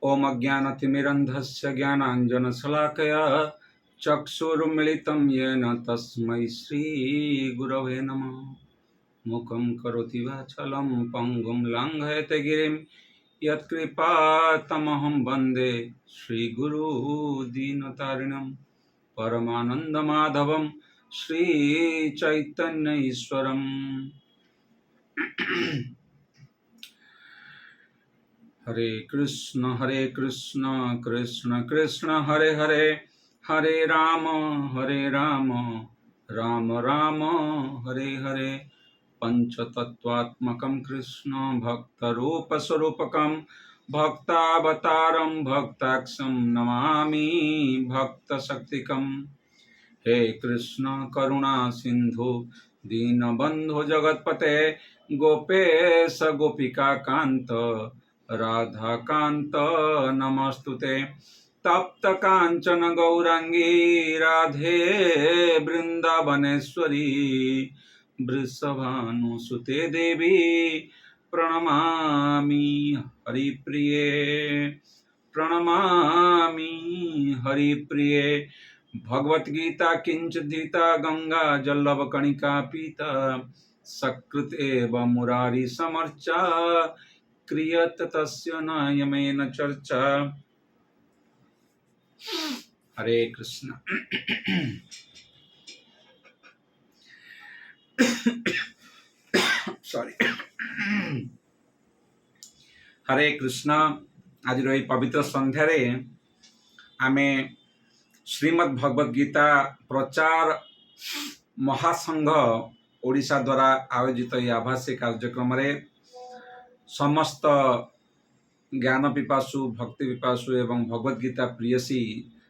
ओम अज्ञानतिमिरन्धस्य ज्ञानाञ्जनशलाकया चक्षुरुन्मिलितं येन तस्मै श्रीगुरवे नमः। मूकं करोति वाचालं पङ्गुं लङ्घयते गिरिं यत्कृपातमहं वन्दे श्रीगुरुदीनतारिणं परमानन्दमाधवं श्रीचैतन्य ईश्वरम्। हरे कृष्ण कृष्ण कृष्ण हरे हरे, हरे राम राम राम हरे हरे। पंचतत्वात्मकं कृष्ण भक्तरूपस्वरूपकं भक्तावतारं भक्ताक्षं नमामि भक्तशक्तिकं। हे कृष्ण करुणा सिंधु दीनबंधु जगत्पते गोपेश गोपिका कांत राधा कांत नमस्तुते। तप्त कांचन गौरांगी राधे वृंदावनेश्वरी वृषभानुसुते देवी प्रणमामि हरिप्रिये, प्रणमामि हरिप्रिये। भगवद्गीता किंचिदीता गंगा जल्लभ कणिका पीता सकृत एव मुरारी समर्चा क्रियत तस्य न यमेन चर्चा। हरे कृष्ण। सॉरी। हरे कृष्ण। आज रही पवित्र संध्यारे आमे श्रीमद् भगवद गीता प्रचार महासंघ ओडिशा द्वारा आयोजित यह आभासी कार्यक्रम रे समस्त ज्ञान पिपासु भक्ति पिपासु एवं भगवद गीता प्रियसी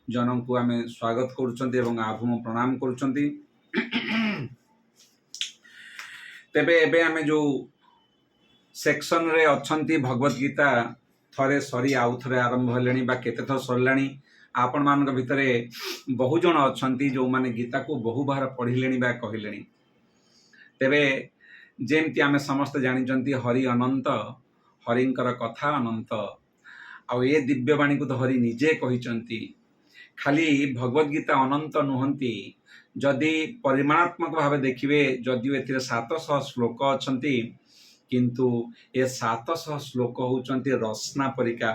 जनों को आमे स्वागत करुछंती एवं आभूम प्रणाम करुछंती। तेबे एबे आमे जो सेक्शन रे अछंती भगवद गीता थरे सरी आउ थरे आरंभ हेलेनी बा केते थर सरलानी। आपण मानक भितरे बहु जन अछंती जो माने गीता को बहु बार पढ़िलेनी बा कहिलेनी। तेबे जेमती आमे समस्त जानिचंती हरि अनंत, हरिंकर कथा अनंत। आ ये दिव्यवाणी को तो हरि निजे कहिचंती। खाली भगवद गीता अनंत नुहंती, जदि परिमाणात्मक भाव देखिए जदिव एथिरे 700 श्लोक अछंती, किंतु ए 700 श्लोक होउचंती रसना परिका।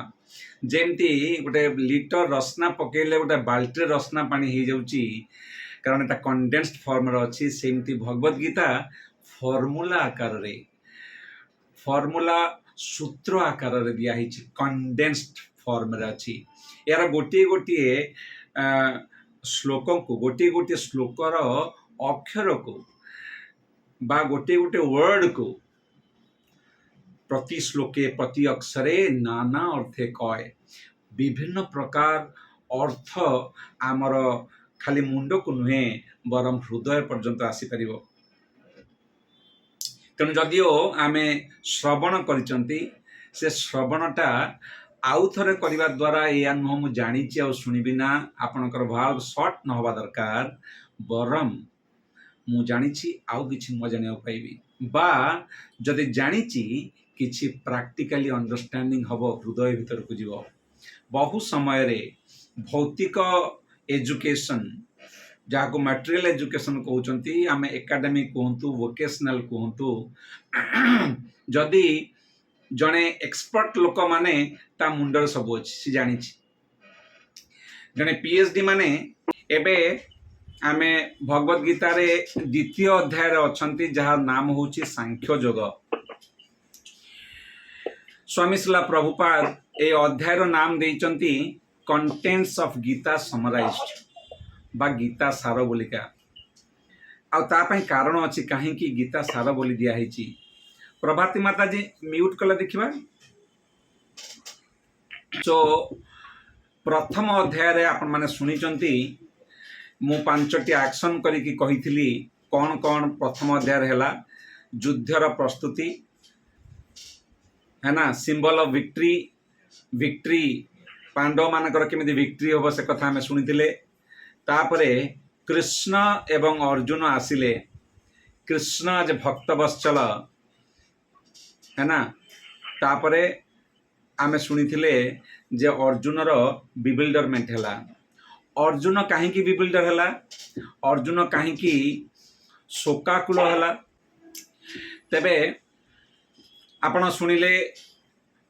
जेमती गोटे लिटर रसना पकेले गोटे बाल्टी रसना पानी हो जाउची, कारण एटा कंडेंस्ड फॉर्म रे अछि। सेमती भगवद गीता फॉर्मूला आकार रे, फॉर्मूला सूत्र आकार रे दिया हिची, कंडेंस्ड फॉर्म रे अछि। यार गोटे गोटे श्लोक को, गोटे गोटे श्लोकर अक्षर को बा गोटे गोटे वर्ड को प्रति श्लोके प्रति अक्षरे नाना अर्थे कय। विभिन्न प्रकार अर्थ आमर खाली मुंड को नुहे बरम हृदय पर्यंत आसी परिबो। तेणु जदिओ आमे श्रवण करिचंती, से श्रवणटा आउ थरे करिबा द्वारा या नुह मु जानिछि आ सुनिबि ना, आपनकर भाव शॉर्ट न होबा दरकार। बरम मु जानिछि आउ किछि म जानियो पाइबि, बा जदि जानिछि किछि प्रैक्टिकली अंडरस्टैंडिंग हबो, हृदय भीतर को जीव। बहु समय रे भौतिक एजुकेशन जाको मटेरियल एजुकेशन कहउचंती, आमे एकेडमिक कहंतु वोकेशनल कहंतु, जदि जने एक्सपर्ट लोक माने ता मुंडर सब अछि सी जानिछि। जने पीएचडी माने एबे आमे भगवद गीता रे द्वितीय अध्याय रे अछंती, जहार नाम होउची सांख्य योग। स्वामी श्रीला प्रभुपाद ए अध्याय रो नाम देइचंती कंटेंट्स ऑफ गीता समराइज्ड, बा गीता सार बोलिका। आ ता पई कारण अछि काहे कि गीता सार बोली दिया हिची। प्रभाती माता जी म्यूट कला देखिबा। सो प्रथम अध्याय रे आपण माने सुनिचंती, मु 5टी एक्शन करी कि कहिथिली कोन कोन प्रथम अध्याय रे हैला। युद्धर प्रस्तुति है ना, symbol of victory, victory Pandava मानकर केमिति विक्ट्री होबो से कथा हमें सुनिथिले। तापरे कृष्ण एवं अर्जुन आसिले, कृष्ण आज भक्त वत्सल है ना। तापरे आमे सुनिथिले जे अर्जुनर विबिल्डरमेंट है। अर्जुन कहीं विबिल्डर है, अर्जुन कहीं शोकाकुल है। तेबे आपण शुणिले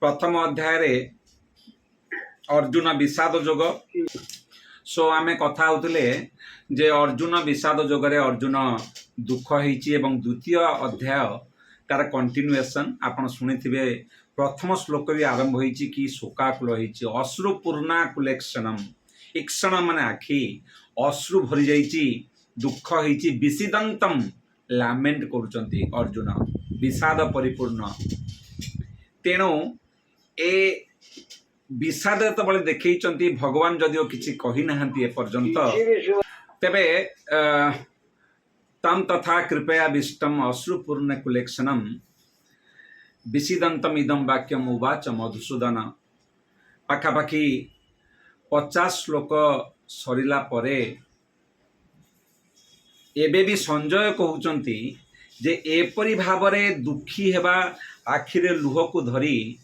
प्रथम अध्याय रे अर्जुन विषाद जोग। सो आमे कथा होतले जे अर्जुन विषाद जोगरे अर्जुन दुख होईची एवं द्वितीय अध्याय तार कंटिन्यूएशन आपण शुणिथिबे। प्रथम श्लोक भी आरंभ होईची कि शोकाकुल होईची, अश्रुपूर्णाकुलेक्षणम। इक्षण माने आखि, अश्रु भरी जाईची, दुख होईची, विषिदंतम लामेंट करूचंती अर्जुन, विषाद परिपूर्ण। तेणु ए विषाद जेतबले देखैचंती भगवान जदिओ किछि कहि नाहंती ए पर्यंत, तेबे तम तथा कृपया विष्टम अश्रुपूर्ण कुलेक्षणम विषिदंतम इदम वाक्यम उवाच मधुसूदन। पाखापाखि 50 श्लोक सरिला परे एबे भी संजय कहउचंती जे एपरि भावरे दुखी हेबा, आखिरे लुह को धरी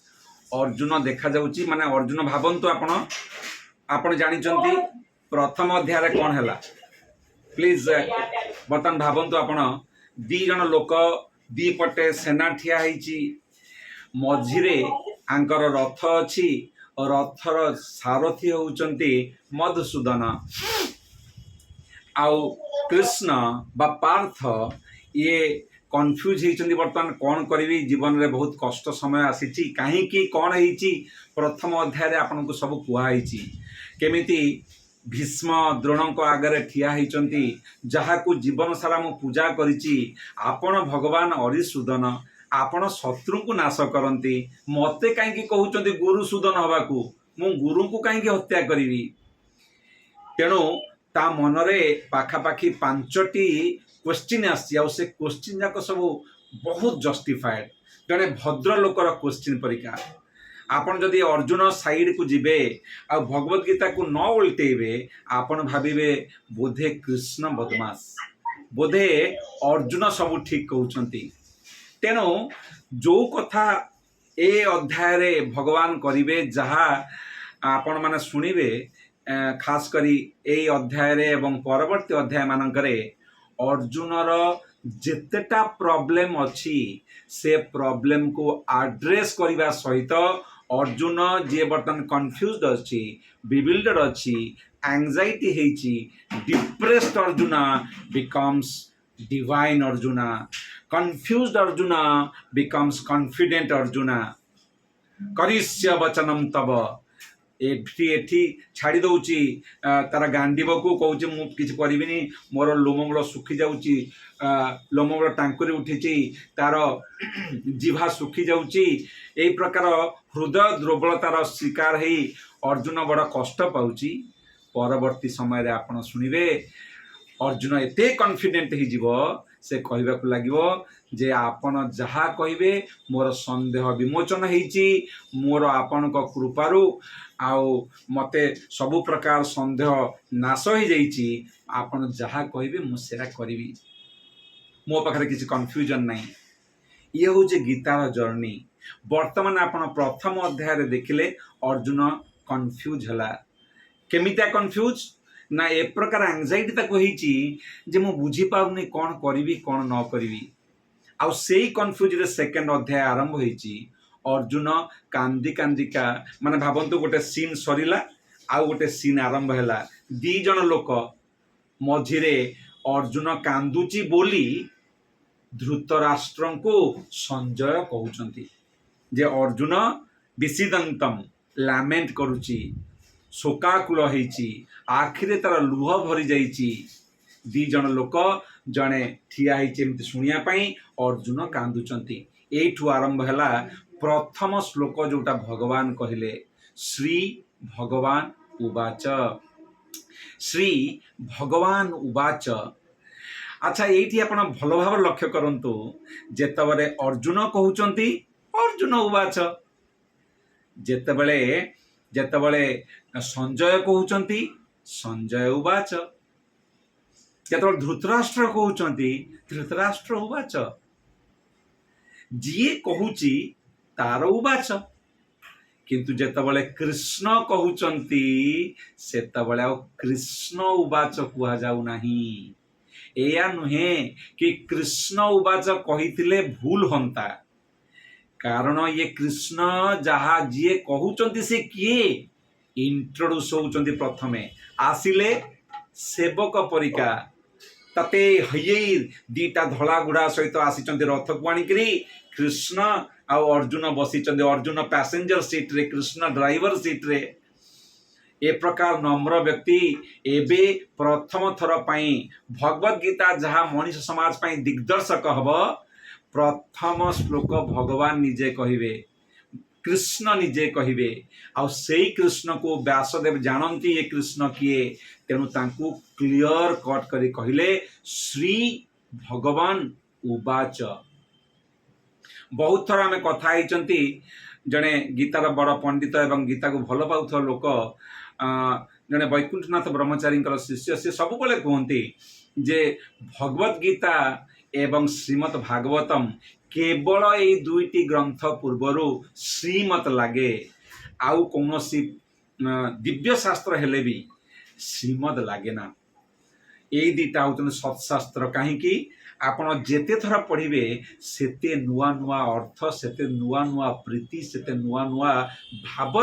अर्जुन देखा जाउची। माने अर्जुन भावंतु आपण जानिचंती प्रथम अध्याय रे कोन हैला। प्लीज बर्तन भावंतु आपण दी जन लोक दी पटे सेना ठिया ହେଇची, मझिरे आंकर रथ अछि और रथर सारथी होउचंती मधुसूदन। आउ कृष्ण बा पार्थ ये कन्फ्यूज होइचंदी वर्तमान कौन करी जीवन में बहुत कष्ट समय आसी कहीं कौन होइची। प्रथम अध्याय रे आपन को सब कुहाइची केमिति भीष्म द्रोण को आगे ठिया होइचंती, जहाकू जीवन सारा मु पूजा करिची। आपण भगवान अरिसूदन, आपण शत्रु को नाश करती, मते कहीं कहउचंती गुरुसूदन हवाकू, मु गुरु को कहीं हत्या करी। तेणु ता मनरे पाखापाखि 5टी क्वेश्चन आसी, से क्वेश्चन जाक सब बहुत जस्टिफाइड, जड़े भद्र लोकर क्वेश्चन परिका। आपन जदि अर्जुन साइड को जिबे आ भगवत गीता को न उल्टेबे, आपन भाविबे बोधे कृष्ण बदमाश, बोधे अर्जुन सब ठीक कहउचंती। तेणु जो कथा ए अध्याय रे भगवान करिवे, जहा आपण माने सुनिबे, खास करी ए अध्याय रे एवं परवर्ती अध्याय मानकरे अर्जुनर जेतेटा प्रॉब्लम अच्छी से प्रॉब्लम को एड्रेस करने सहित अर्जुन जी बर्तमान कन्फ्यूज्ड अच्छी, बिविल्डर्ड अच्छी, एंजाइटी हेची, depressed Arjun becomes divine Arjun, confused Arjun becomes confident Arjun. करिष्य वचनम तब एठी छाड़ी दौची तार गांडीब को कहूँ मु किसी करिबिनी, मोर लोमंगल सुखी जाउची, लोमंगल टांकुरी उठीची, तार जीभा सुखी जाउची। एई प्रकार हृदय दुर्बलतार शिकार है अर्जुन बड़ कष्ट पाउची। परवर्ती समय रे आपण सुनिबे अर्जुन एते कॉन्फिडेंट ही जीवो, से कहबा को लागिवो जे आपण जहा कहिबे मोर संदेह विमोचन हेची, मोर आपण को कृपारु आउ मते सबु प्रकार संदेह नाश हो जाइची, आपण जहा कहिबे मु सेरा करिवि, मो पाखरे किसी कन्फ्यूजन नहीं। ये हूँ गीतार जर्नी। वर्तमान आपण प्रथम अध्याय रे देखिले अर्जुन कन्फ्यूज हला। केमितिया कन्फ्यूज ना ए प्रकार एंजाइटी ताको हेची जे मु बुझी पाउनी कोन करिवि कोन न करिवि। आउ सेई कन्फ्यूज रे सेकंड अध्याय आरंभ होईची। अर्जुन कांदी कांदिका माने भाबंतु गोटे सीन सरिला आउ गोटे सीन आरंभ हैला। दी जन लोक मझिरे अर्जुन कांदुची बोली धृतराष्ट्र को संजय कहउचंती जे अर्जुन विषिदंतम लामेंट करुची, शोकाकुल हेची, आखिरे तार लुह भरी जाइची। दी जन लोक जने ठिया हेची एमती सुनिया पई अर्जुन कांदुचंती। एठू आरंभ हैला प्रथम श्लोक जोटा भगवान कहिले, श्री भगवान उवाच, श्री भगवान उवाच। अच्छा ये आपण भल भाव लक्ष्य करंतु, जेतबले अर्जुन कहउचंती अर्जुन उवाच, जेतबले संजय कहउचंती संजय उवाच, जेतबले धृतराष्ट्र कहउचंती धृतराष्ट्र उवाच, जी कहूची तार उवाच। किंतु जेतबले कृष्ण कहउचंती सेतबले आ कृष्ण उवाच कुहा जाऊ नाही। एया नुहे कि कृष्ण उवाच कहिथिले भूल हंता, कारण ये कृष्ण जहा जी कहउचंती से किए इंट्रोड्यूस होउचंती। प्रथमे आसिले सेवक परिका ताते हये दीटा धला गुड़ा सहित आसीचंती रथ को आनिकरी कृष्ण आ अर्जुन बसीचंती। अर्जुन पैसेंजर सीट रे, कृष्ण ड्राइवर सीट रे। ए प्रकार नम्र व्यक्ति एबे प्रथम थर पाई भगवत गीता जहा मनीष समाज पाई दिग्दर्शक हब, प्रथम श्लोक भगवान निजे कहिबे, कृष्ण निजे कहिबे। आ सेई कृष्ण को व्यासदेव जानती ये कृष्ण किए, तेणु तांकू क्लियर कट करी कहिले श्री भगवान उवाच। बहुत थर आम कथा होती, जड़े गीतार बड़ पंडित एवं गीता को भल पाउथ लोक जड़े वैकुंठनाथ ब्रह्मचारी शिष्य से सब बेले कहते जे भगवत गीता एवं श्रीमद् भागवतम केवल ये दुईटी ग्रंथ पूर्वर श्रीमत लगे, आउ कौन दिव्य शास्त्र हेले भी श्रीमद लगे ना। ये दीटा होते सत्शास्त्र, कहीं आपण जेते थर पढ़े सेते नुआ नुआ अर्थ, सेते नुआ नुआ प्रीति, सेते नुआ नुआ भाव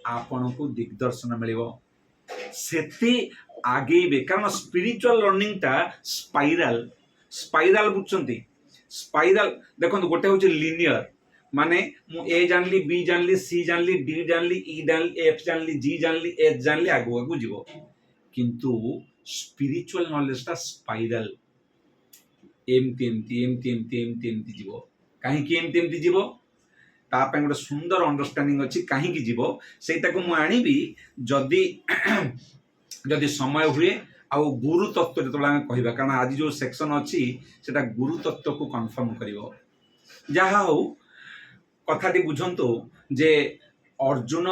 आपण को दिग्दर्शन मिलिबो, सेते आगेबे। कारण स्पिरिचुअल लर्निंग टा स्पाइराल स्पाइराल बुझुंती। स्पाइराल देखो गोटे हूँ लिनियर, माने मु ए जानली, बी जानली, सी जानली, डी जानली, ई जानली, एफ जानली, जी जानली, एच जानली, आगु आगु जीवो। किंतु स्पिरिचुअल नॉलेज टा स्पाइराल, एमती एमती एमती एमती एमती एमती जीवो। कहीं एमती एमती जीवो तापाई गोटे सुंदर अंडरस्टैंडिंग अच्छी कहीं जीवो, सेटा को मु आनिबी जदि जदि समय हुए। आउ गुरु तत्व जो कहवा, कारण आज जो सेक्शन अच्छी सेटा गुरु तत्व को कन्फर्म करिवो। जहा हो कथाटी बुझंतु जे अर्जुन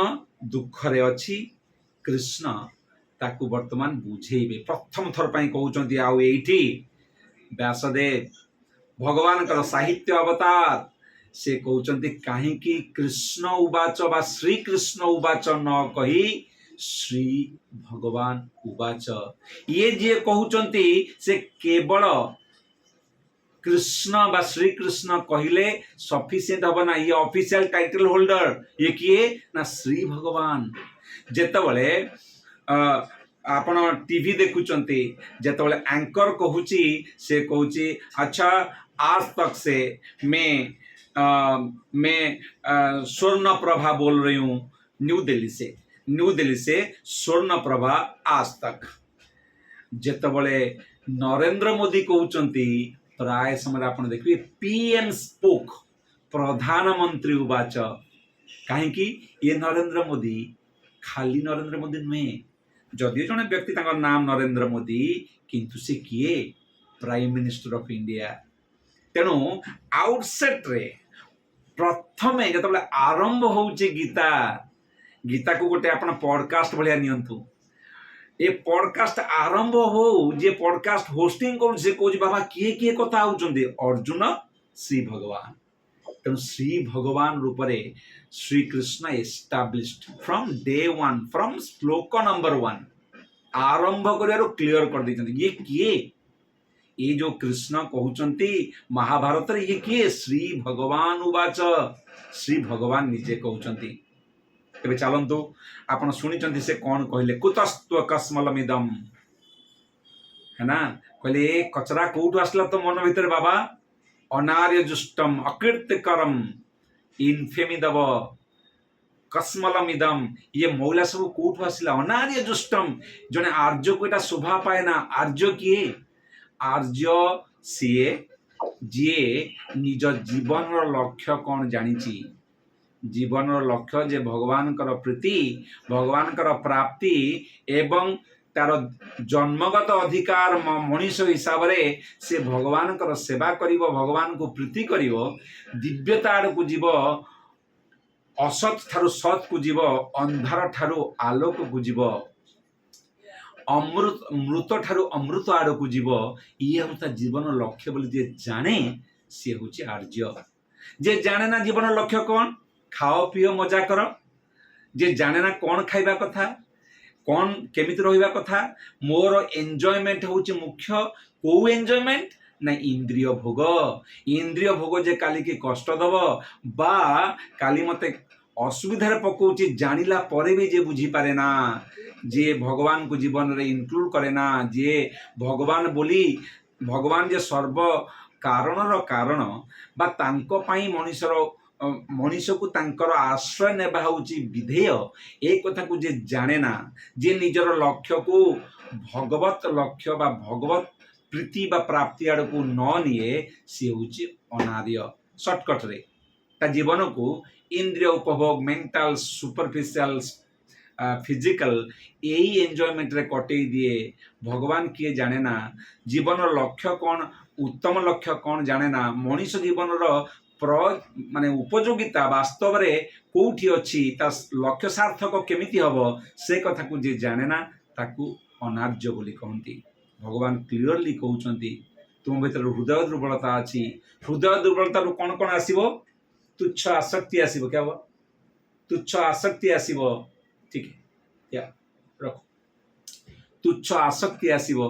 दुखरे अच्छी, कृष्ण ताकू वर्तमान बुझेबे। प्रथम थर पाई कहउचंती आउ एठी व्यासदेव भगवान कर साहित्य अवतार से कहउचंती काहे कि कृष्ण उवाच बा श्री कृष्ण उवाच न कही श्री भगवान उवाच। ये जे कहउचंती से केवल कृष्ण बा श्री कृष्ण कहले सफिशिएंट हब ना, ये ऑफिशियल टाइटल होल्डर ये किए ना श्री भगवान। जेतबले आपण टीवी देखुचंती, जेतबले एंकर कहूची से कहूची अच्छा आज तक से मैं स्वर्ण प्रभा बोल रही हूँ न्यू दिल्ली से स्वर्ण प्रभा आज तक। जेतबले नरेंद्र मोदी कहउचंती प्राय समय आप देखिए पीएम स्पोक, प्रधानमंत्री उवाच। कहीं ये नरेंद्र मोदी खाली नरेंद्र मोदी नुहे, जदि जड़े व्यक्ति नाम नरेंद्र मोदी किंतु से किए प्राइम मिनिस्टर ऑफ इंडिया। तेणु आउटसेट रे प्रथमे जब आरंभ होउचे गीता, गीता को गोटे आपण पॉडकास्ट भलिया नियंतु। ए पॉडकास्ट आरंभ हो जे पॉडकास्ट होस्टिंग कर से कहूँ बाबा किए किए कथा होउचंदी अर्जुन श्री भगवान। तेणु श्री भगवान रूप रे Shri Krishna established from day one, from श्लोक नंबर 1 आरंभ कर क्लियर कर दी ये किए। ये जो कृष्ण कहउचंती महाभारत रे ये किए श्री भगवान उवाच, श्री भगवान निजे कहउचंती। तेरे चलतु आपण शुणी से कौन कहले कुतस्त्व कस्मलमिदम है ना, कहले कचरा कौटू आसला तो मन भीतर बाबा अनार्य जुष्टम अकीर्तिकरम इनफेमिदव कस्मलमिदम, ये मौला सब कौटू आसला अनार्य जुष्टम। जने आर्य को एटा शोभा पाए ना। आर्य किए? आर्य सीए जी निज जीवन लक्ष्य कौन जानी, जीवन लक्ष्य जे भगवान कर प्रीति, भगवान कर प्राप्ति एवं तार जन्मगत अधिकार मनीष हिसाब रे से भगवान कर सेवा करिवो, भगवान को प्रीति करिवो, दिव्यता को जीव, असत ठारू सत को जीव, अंधार ठारू आलोक को जीव, अमृत मृत ठारू अमृत आड़ को जीव। ये होता जीवन लक्ष्य बोली जे जाने सी हूँ आर्य। जे जाने ना जीवन लक्ष्य कौन, खाओ पिओ मजा कर, जे जाने ना कौन खाइबा कथा कौन केमिति रहिबा कथा मोर एन्जॉयमेंट होची मुख्य को एन्जॉयमेंट ना इंद्रिय भोग जे काली की कष्ट दब बा काली मते असुविधार पकाउची जानिला परे भी जे बुझी पारे ना जे भगवान को जीवन रे इंक्लूड करे ना जे भगवान बोली भगवान जे सर्व कारणर कारण बा तांको पाई मनुष्यर मनीष को तांकर आश्रय नेबा होची विधेय ए कथा को जे जाने ना जे निजर लक्ष्य को भगवत लक्ष्य बा भगवत प्रीति बा प्राप्ति आड़ को न निए सी होची अनार्य शॉर्टकट रे ता जीवन को इंद्रिय उपभोग मेंटल सुपरफिशियल फिजिकल यही एंजॉयमेंट रे कटे दिए भगवान किए जाने ना जीवन लक्ष्य कौन उत्तम लक्ष्य कौन जाने ना मनीष जीवन माने उपयोगिता वास्तव रे कोठी अछि ता लक्ष्य सार्थक केमिति हबो से कथा को जे जाने ना ताकू अनार्य बोली कहती भगवान क्लियरली कहउचंती तुम भीतर हृदय दुर्बलता अछि हृदय दुर्बलता रो कोन कोन आसीबो तुच्छ आसक्ति आसीबो क्या हो तुच्छ आसक्ति आसीबो ठीक है या रखो तुच्छ आसक्ति आसीबो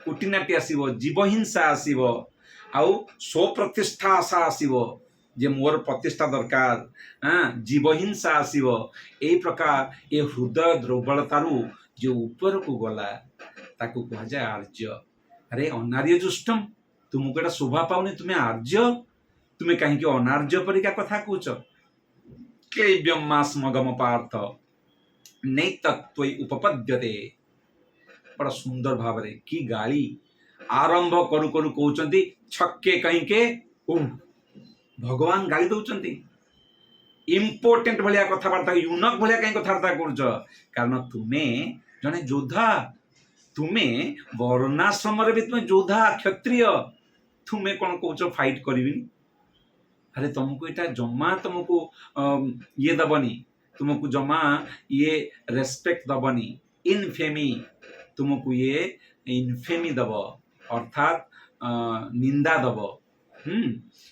कुटिनाटी आसीबो जीवहिंसा आसीबो आउ स्वप्रतिष्ठा आशा आसीबो जे मोर प्रतिष्ठा दरकार जीवहिंसा आसीबो ए प्रकार ए हृदय दुर्बलतारू जो ऊपर को गला ताकू कहा जाए आर्य अरे अनार्य जुष्टम तुमको एटा शोभा पाउनी तुम्हें आर्य तुम्हें कहीं अनार्य परिका कथा कहूच क्लेव्यम मास्मगम पार्थ नैतत्व उपपद्यते बड़ा सुंदर भाव रे की गाली आरंभ करू करू कहउचंती छक्के कहीं के भगवान गाली दउचंती इम्पोर्टेंट भलिया कथाबार्ता यूनक भलिया कहीं कथाबार्ता करूच कारण तुम्हें जने योद्धा तुम्हें वर्णाश्रम रे भी तुम्हें योद्धा क्षत्रिय तुम्हें कौन कहउच फाइट करबी अरे तुमको एटा जमा तुमको ये दबनी तुमको जमा ये रेस्पेक्ट दबनी इनफेमी तुमको ये इनफेमी दब अर्थात निंदा दब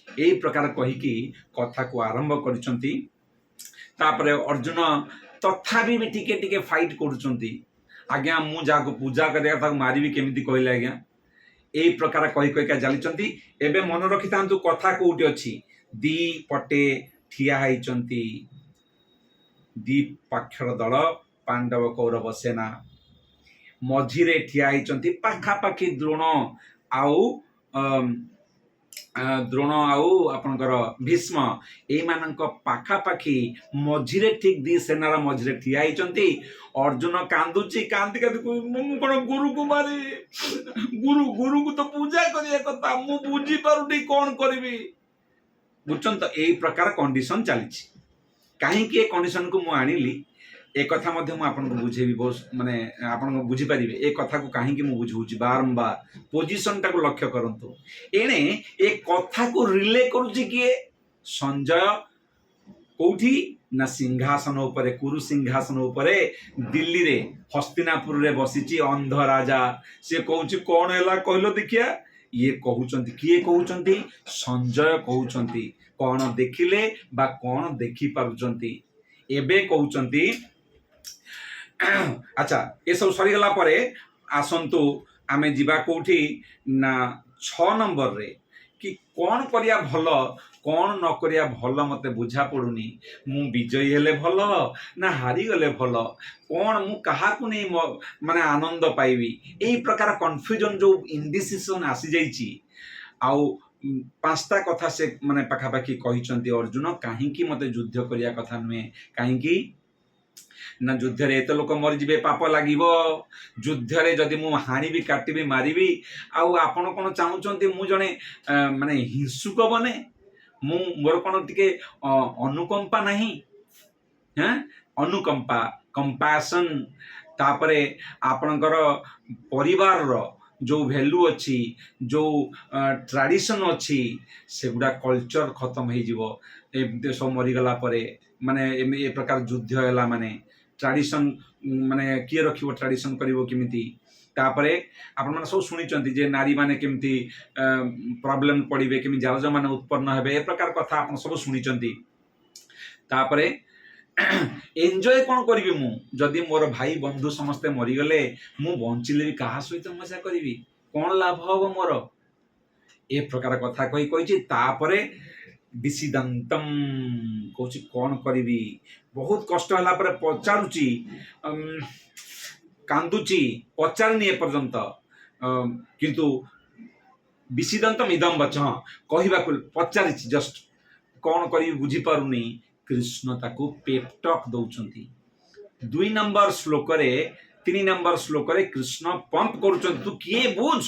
यही प्रकार कहीकि कथा को आरंभ करिसंती तापरे अर्जुन तथापि भी टिके टिके फाइट करुचंती आज्ञा मु जाको पूजा करिया ताको मारिबी केमिति कहले आज्ञा एई प्रकार कही कहिका जालिचंती एबे मन रखि तांतु कथा कोउटी अछि दी पटे ठिया हाइचंती दी पाक्षर दल पांडव कौरव सेना मझिरे ठिया हाइचंती पाखापाखि द्रोण आउ आपनकर भीष्म एई मानक पाखापाखि मझिरे ठीक दी सेनार मझिरे ठिया हाइचंती अर्जुन कांदुची कांदी कांदी मु कोन गुरु को मारी गुरु को तो पूजा करिया कथा मु बुझी पारुटी कोन करबी बुझछन तो एई प्रकार कंडीशन चली कहीं कंडीशन को मु आनिली एक कथा मध्य मु आपन को बुझेबी बहुत माने आपन को बुझी परिबे एक कथा को कहीं मु बुझौची बारंबार पोजीशन टा को लक्ष्य करंतु एने एक कथा को रिले करूची किए संजय कोठी ना सिंहासन उपरे कुरु सिंहासन उपरे दिल्ली रे हस्तिनापुर रे बसिची अंध राजा से कहूची कौन हैला कहलो देखिया ये कहउचंती किए कहउचंती संजय कहउचंती कौन देखिले बा कौन देखि पारुचंती एबे कहउचंती अच्छा ये सब सरी गला परे आसंतु आमे जीवा कोठी ना 6 नंबर रे कि कौन करिया भल कौन न करिया भल मते बुझा पड़ुनी मु विजयी हेले भल ना हारी गले भल कौन मु कहा को नहीं माने आनंद पाइबी एई प्रकार कन्फ्यूजन जो इंडिसिजन आसी जाईची आउ पांचटा कथा से माने पाखापाखि कहिचंती अर्जुन काहींकी मते युद्ध करिया कथा नुहे काहींकी ना युद्ध रे एत लोक मरिଯିबे पाप लागिबो युद्ध रे जदि मु हानिबी काटिबी मारिबी आउ आपण कोन चाहुचंती मु जने माने हिंसुक बने मु मोर कोन टिके अनुकंपा नाही हैं अनुकंपा कंपैशन तापरे आपणकर परिवार रो जो वैल्यू अच्छी जो ट्रेडिशन अच्छी सेगुड़ा कल्चर खत्म हो जीवो ए देश मरीगला परे माने ए प्रकार युद्ध हैला माने ट्रेडिशन माने किए रखिबो ट्रेडिशन करिवो किमिति तापरे आपण माने सब सुनिचंती जे नारी माने किमिति प्रॉब्लम पड़िबे किमि जालज माने उत्पन्न हेबे ए प्रकार कथा आपण सब सुनिचंती तापरे एंजॉय कौन करी मु जदि मोर भाई बंधु समस्ते मरीगले मु बंचिले भी कहा सहित मजा करी कौन लाभ हम मोर ए प्रकार कथा कही कही तापरे विषिदंतम कौच कौन करी बहुत कष्ट हला पर पचारुची कांदुची पचारनी ए पर्यंत किंतु विषिदंतम इदम वच कहवा पचारि जस्ट कौन करी बुझी पारुनी कृष्ण ताको पेपटक दौचंती 2 नंबर श्लोक रे 3 नंबर श्लोक रे कृष्ण पंप करूचंती तू किए बुझ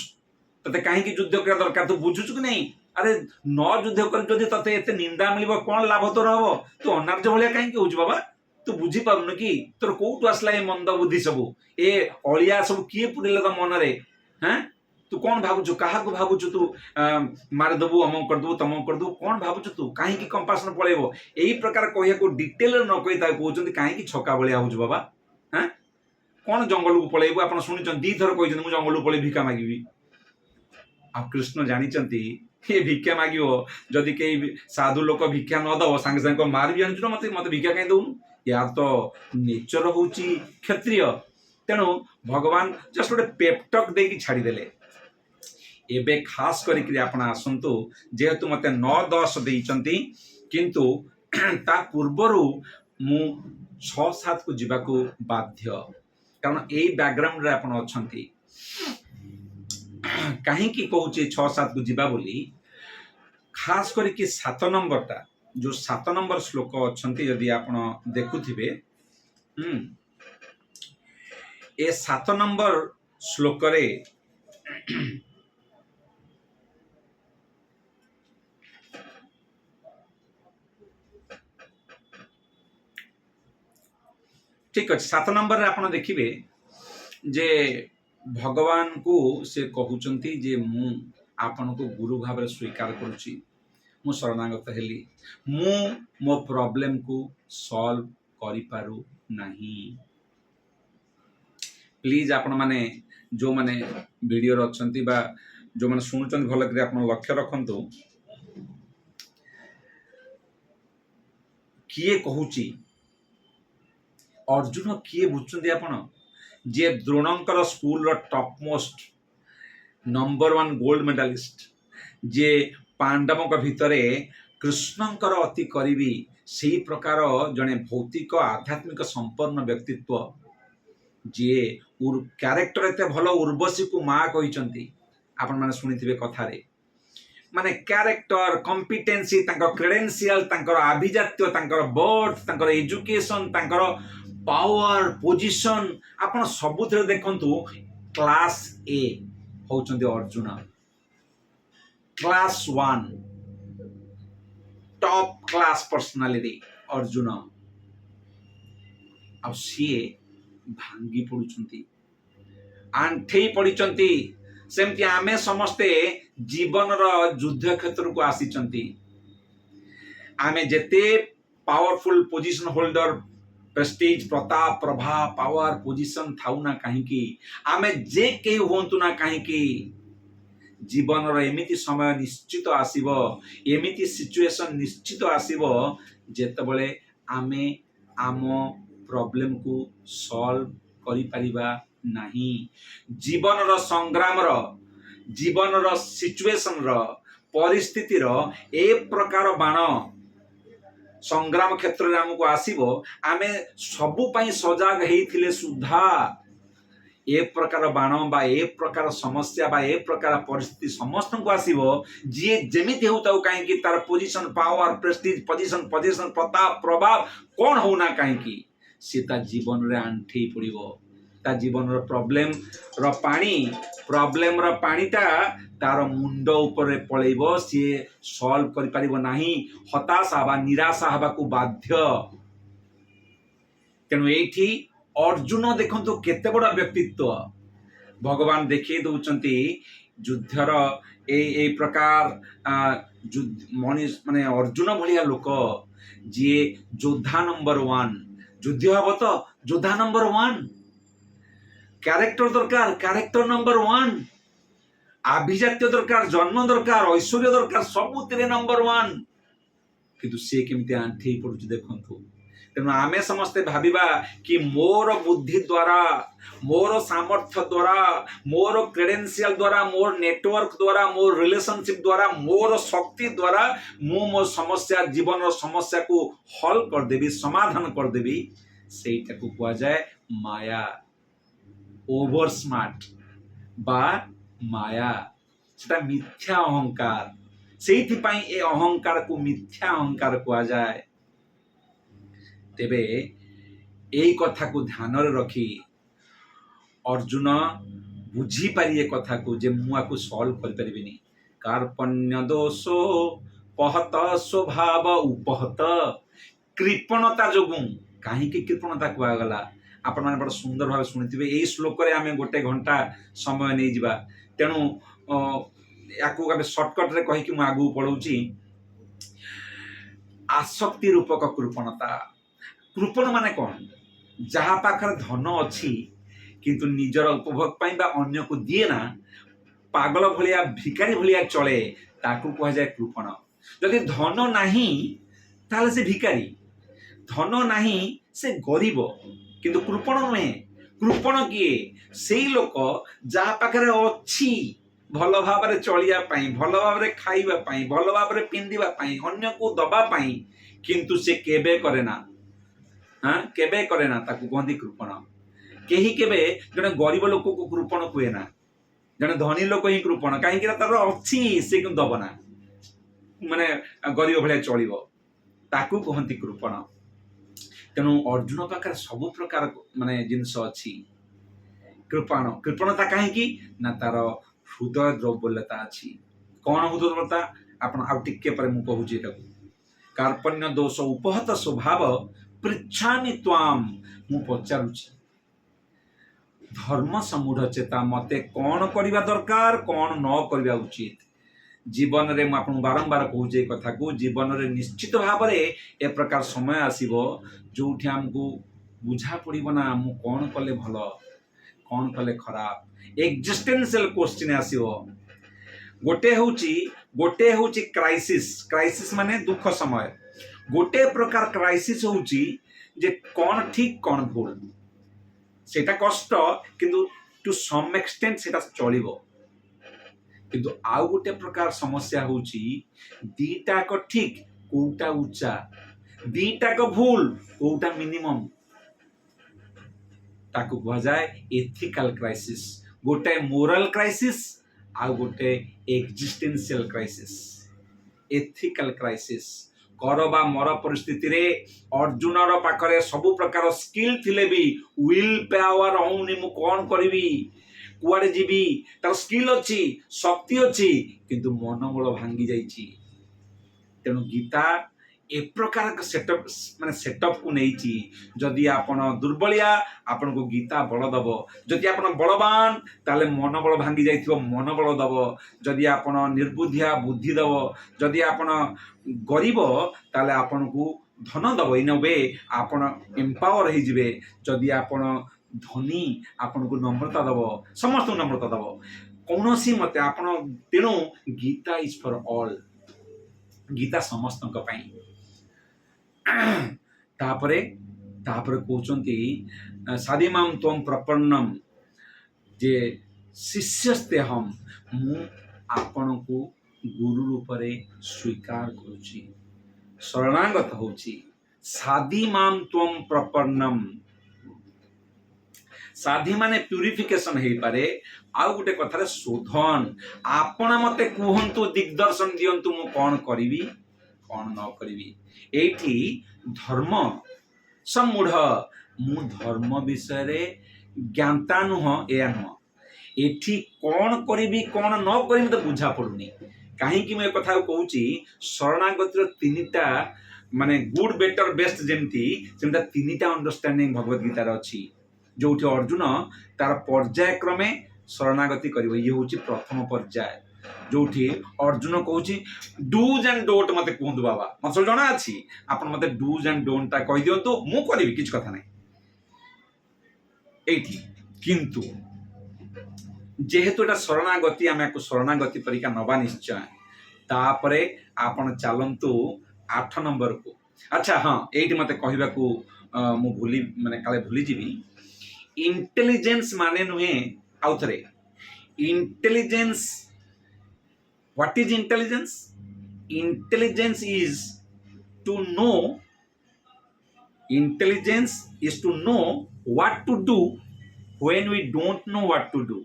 तते काहे की युद्ध कर दरकार तू बुझुच कि नहीं अरे न युद्ध कर जदि तते एते निंदा मिलिबो कोन लाभ तोर हबो तू अनार्ज भलिया काहे की होउछ बाबा तू बुझी पारुन कि तोर कोउटु आसला ए मंद बुद्धि सब ए अलिया सब किए पुरेला त मन रे हैं तू कौन भावुचु कहा को भावुचु तू मारदेबू अमक करदेबू तमक करदेबू कौन भावुचु तू कहीं कंपासन पड़ेबो यही प्रकार कहया को डिटेल न कही कहते कहीं छका भलिया हो बाबा हाँ कौन जंगल को पलैबू आप शुणी दी थर कहते मुझे जंगल को पलि भिक्षा मागिबी आ कृष्ण जानी ये भिक्षा मागिबो जदि कई साधु लोक भिक्षा न दब सांगे सांगे मार भी जानछु मत मत भिक्षा कहीं दउनु यार तो नेचर होउची क्षत्रिय तेणु भगवान जस्ट गोटे पेपटक देकी छाड़ीदेले एबे खास करिकरी आपण आसंतु जेहेतु मते 9-10 देइचंती किंतु ता पूर्वरु मु 6-7 को जीवाकू बाध्य कारण एई बैकग्राउंड रे आपण अछंती कहीं की कहूचे 6-7 को जीवा बोली खास करिकि 7 नंबर ता जो 7 नंबर श्लोक अछंती यदि आपण देखुथिबे ए 7 नंबर श्लोक रे ठीक अच्छे 7 नंबर आप देखिए जे भगवान को से कहते जे मु आपण को गुरु भाव स्वीकार करुच्ची मु शरणागत हेली मु मो प्रॉब्लम को सॉल्व करि पारु नहीं प्लीज आपण माने जो माने वीडियो रचंती बा जो माने सुनुचंती भल करे आपण लक्ष्य रखंतु किए कहूची अर्जुन किए बुझुंती आपण जे द्रोणंकर school top most number 1 gold medalist जे पांडवों भितरे कृष्णंकर अति करीबी से प्रकार जने भौतिक आध्यात्मिक संपन्न व्यक्तित्व जे कैरेक्टर एते भल उर्वशी को माँ कहिचंती आपण माने सुनिथिबे कथारे माने कैरेक्टर कॉम्पिटेंसी तांकर क्रेडेंशियल तांकर अभिजात्य तांकर बर्थ तांकर एजुकेशन तांकर पावर पोजिशन आपण सबुथिरे देखंतु क्लास ए होचंती Arjun class 1 top class personality Arjun आ सीए भांगी पड़ुचंती आंठे पड़िचंती सेमती आमे समस्ते जीवन रो युद्ध क्षेत्र को आसीचंती आमे जेते powerful position holder Prestige Pratap प्रभाव पावर पोजिशन थाउ ना कहीं आमे जे के होंतु ना कहीं जीवन रो एमिति समय निश्चित आसीबो एमिति सिचुएशन निश्चित आसीबो जेतबले आमे आमो प्रॉब्लम को सॉल्व करि परिबा नहीं जीवन रो संग्राम रो जीवन रो सिचुएशन रो परिस्थिति रो ए प्रकार बाण संग्राम क्षेत्र रे हमको आसीबो आमे सबु पई सजाग हेइथिले सुधा ए प्रकार बाण बा ए प्रकार समस्या बा ए प्रकार परिस्थिति समस्त को आसीबो जे जेमिति होताउ काहे कि तार position power Prestige position Pratap प्रभाव कोन होना काहे कि सीता जीवन रे आंठी पड़िबो ता जीवन रो प्रॉब्लम रो पानीटा तार मुंड ऊपर पलैबो सी सॉल्व करि परिबो नाही हताशा बा निराशा हबा को बाध्य तेणु एठी अर्जुन देखंतु केते बड़ा व्यक्तित्व भगवान देखै दउचंती युद्धर ए प्रकार मनीष माने अर्जुन भलिया लोक जे योद्धा नंबर 1 युद्ध हबो तो योद्धा नंबर 1 कैरेक्टर दरकार कैरेक्टर नंबर 1 अभिजात्य दरकार जन्म दरकार ऐश्वर्य दरकार सबुतिरे नंबर 1 किंतु से केमिति आंठी पड़ुची देखंतु तेणु आमे समस्ते भाविबा कि मोर बुद्धि द्वारा, मोर सामर्थ्य द्वारा, मोर क्रेडेंशियल द्वारा, मोर नेटवर्क द्वारा, मोर रिलेशनशिप द्वारा, मोर शक्ति द्वारा मु मो समस्या जीवन समस्या को हल कर देबी, समाधान कर देबी। सेटा को कुआ जाए माया, ओवर स्मार्ट बा माया, सेटा मिथ्या अहंकार। सेइथिपाई ए अहंकार को मिथ्या अहंकार कुआ जाए। तेबे एई कथा को ध्यान रे रखी अर्जुन बुझी पारी ए कथा को जे मुआ को सॉल्व कर परिबिनी। कार्पण्य दोषो पहत स्वभाव उपहत, कृपणता जोगु काहे कि कृपणता कुआ गला आपण माने बड़ सुंदर भाव सुनिथिबे। एई श्लोक रे आमे गोटे घंटा समय नै जिबा, तेनु याकू आबे शॉर्टकट रे कहि कि मु आगु पळौची। आसक्ति रूपक कृपणता। कृपण माने कौन? जहाँ पाखर धन अच्छी किंतु निजर उपभोग पाई बा अन्य को दिए ना, पागल भलिया भिकारी भलिया चले, ताकू कह जाए कृपण। जदि धन नहीं ताले से भिकारी, धन नहीं से गरीब, किंतु कृपण नुहे। कृपण किए? सेई लोक जहाँ पाखरे अच्छी भल भाव रे चलिया पाई, भल भाव रे खाइबा पाई, भल भाव रे पिंदिबा पाई, अन्य को दबा पाई, किंतु से केबे करे ना, हाँ केबे करे ना, ताकू कहती कृपण। केही केबे जने गरीब लोक को कृपण कुए ना, जने धनी लोक ही कृपण। कहीं तार अच्छी से क्यों दब ना, माने गरीब भले चलिबो, ताकू कहती कृपण। तेणु अर्जुन पाखरे सब प्रकार माने जिनस अच्छी। कृपण, कृपणता कहीं ना तार हृदय द्रव्यलता अच्छी। कौन हृदय द्रव्यलता आपण आउ टिके पर मु कहूची एटाकू। कार्पण्य दोष उपहत स्वभाव पृच्छामि त्वाम, मु पचारुची धर्म समूढ़ चेता मते कौन करबा दरकार, कौन न करबा उचित। जीवन रे मु आपन बारंबार कहूचे कथा को, जीवन रे निश्चित भाव रे ए प्रकार समय आसीबो जोठी हमको बुझा पड़िबो ना मु कौन कले भलो, कौन कले खराब। एक्जिस्टेंशियल क्वेश्चन आसीबो। गोटे होची क्राइसिस। क्राइसिस माने दुख समय। गोटे प्रकार क्राइसिस होची जे कौन ठीक कौन भूल, सेटा कष्ट, किंतु टू सम एक्सटेंट सेटा चलिबो। किंतु आउ गोटे प्रकार समस्या होची दीटा को ठीक कोउटा उच्चा, दीटा को भूल कोउटा मिनिमम, ताकू कहा जाए एथिकल क्राइसिस। गोटे मोरल क्राइसिस आ गोटे एक्जिस्टेंशियल क्राइसिस। एथिकल क्राइसिस कर बा मर परिस्थिति रे अर्जुन रो पाखरे सब प्रकार स्किल थिले भी विल पावर होउनी, मु कोन करबी, कुआडे जीवी, तार स्किल अच्छी, शक्ति अच्छी, किंतु मनोबल भांगी जाइछि। तेणु गीता ए प्रकार सेटअप माने सेटअप को नहींची। जदि आपण दुर्बलिया आपण को गीता बल दब, जदि आपण बलवान ताले मनोबल भांगी जाइथिबो, मनोबल दब। जदि आपण निर्बुद्धिया बुद्धि दब, जदि आपण गरीब ताले आपण को धन दब। इन वे आपण एम्पावर हो जिवे। जदि आपण धनी आपण को नम्रता दब, समस्त नम्रता दब कौनसी मते आपण। तेणु Gita is for all, Gita समस्त पई। तापरे कहउचंती सादिमां त्वं प्रपन्नम, जे शिष्यस्ते हम, मु आपण को गुरु रूप रे स्वीकार करूची, शरणागत होची। सादिमां त्वं प्रपन्नम, साधी माने प्यूरिफिकेशन हेई पारे। आउ गोटे कथारे शोधन, आपण मते कहंतु, दिग्दर्शन दियंतु मु कोन करिवि कोन न करिवि। एठी धर्म सम्मूढ़, मु धर्म विषय रे ज्ञानता नुह, ए नुह। एठी कोन करिवि कोन न करिवि तो बुझा पड़ुनी। काहे कि मैं कथा कहूची, शरणागतिर तीनिटा माने good better best जेमती सेमता तीनिटा understanding Bhagavad Gita रे अछि। जोठी अर्जुन तार पर्याय क्रमे शरणागति करिवो। ये होची प्रथम पर्याय, जोठी अर्जुन कहूची डूज एंड डोंट मते कहंतु बाबा, मत सब जणा अछि, आपण मते डूज एंड डोंट ता कहि दियंतु, मु करिवि, किछ कथा नै एठी। किंतु जेहेतु एटा शरणागति, आमे को शरणागति परीक्षा नबा निश्चय। तापरे आपण चालंतु 8 नंबर को। अच्छा हाँ ये मत कहवा मु भूली माने काले भूली जीवी इंटेलिजेंस माने नुहे आउ थे intelligence what is intelligence intelligence is to know intelligence is to know what to do when we don't know what to do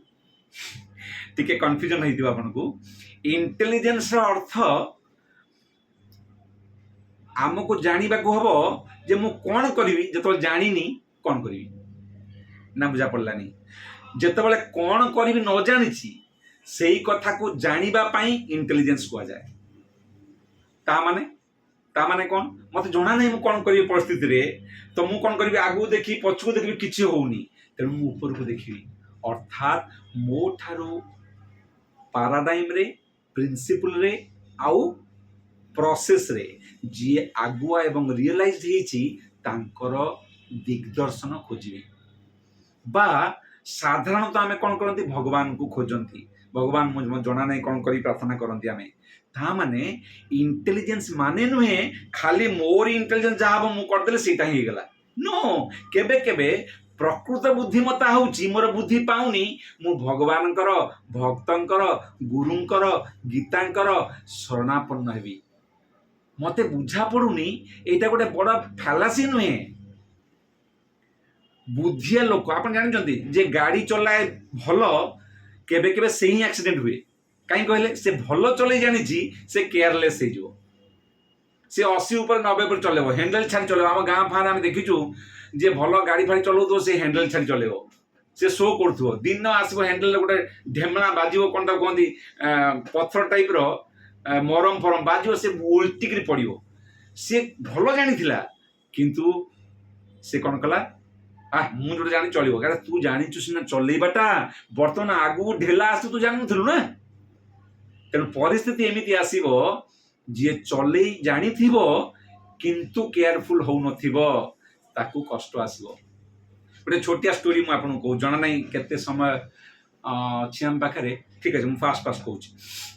टिके कन्फ्यूजन होइतिबा आपनको इंटेलिजेंस रो अर्थ आमको जानिबा को हबो जे मु कोन करिवि जतो जानिनी कोन करिवि ना बुझा पड़लानी जेतेबेले कोन करिवि न जानिछि सेही कथा को जानिबा पई इंटेलिजेंस को जाय ता माने कोन मते जणा नै मु कोन करिवि परिस्थिति रे तो मु कोन करिवि आगु देखि पछकु देखि किछि होउनी तेनु मु ऊपर को देखिवि अर्थात मो थारो पैराडाइम रे प्रिंसिपल रे आउ प्रोसेस रे जी आगुआ एवं रियलाइज हेछि तांकर दिग्दर्शन खोजिबे बा साधारणतः आमे कोन करंती भगवान को खोजंती भगवान मुझ जना नै कोन करी प्रार्थना करंती आमे ता माने इंटेलिजेंस माने नुहे खाली मोर इंटेलिजेंस जहाँ मु करदेले सेटा ही गला नो केबे केबे प्रकृत बुद्धिमत्ता होउची मोर बुद्धि पाउनी मु भगवानकर भक्तंकर गुरुंकर गीतांकर शरणापन्न हेबी मते बुझा पड़ुनी एटा गोटे बड़ फैलासी नुहे बुद्धिया लोक आपन जानछंती जे गाड़ी चलाए भलो केबे केबे से ही एक्सीडेंट हुए कहीं कहले से भलो चले जानी से केयरलेस हो से 80 ऊपर 90 पर चलेबो हैंडल छाड़ी चलेबो हम गाँ फान आम देखीचु जे भलो गाड़ी फाड़ी चलाउ से हैंडल छाड़ी चलेबो से शो करथुओ दिन आसबो हैंडल गोटे ढेमणा बाजिबो कोनटा कहंदी पत्थर टाइप रो मरम फरम बाजिबो से उल्टी करी पड़िबो से भलो जानिथिला किंतु से कोन कला मु जो जानी चलो क्या तू जानी सीना चलैबाटा बर्तमान आगु ढेला आस तू जानू ना तेणु परिस्थिति एमती आसो जी चल जानी किंतु केयरफुल हो ताकू कष्ट आसो गोटे छोटिया स्टोरी मुझे आपको कहूँ जना ना केते समय अच्छी आम पाखे ठीक है फास्ट फास्ट कहूँ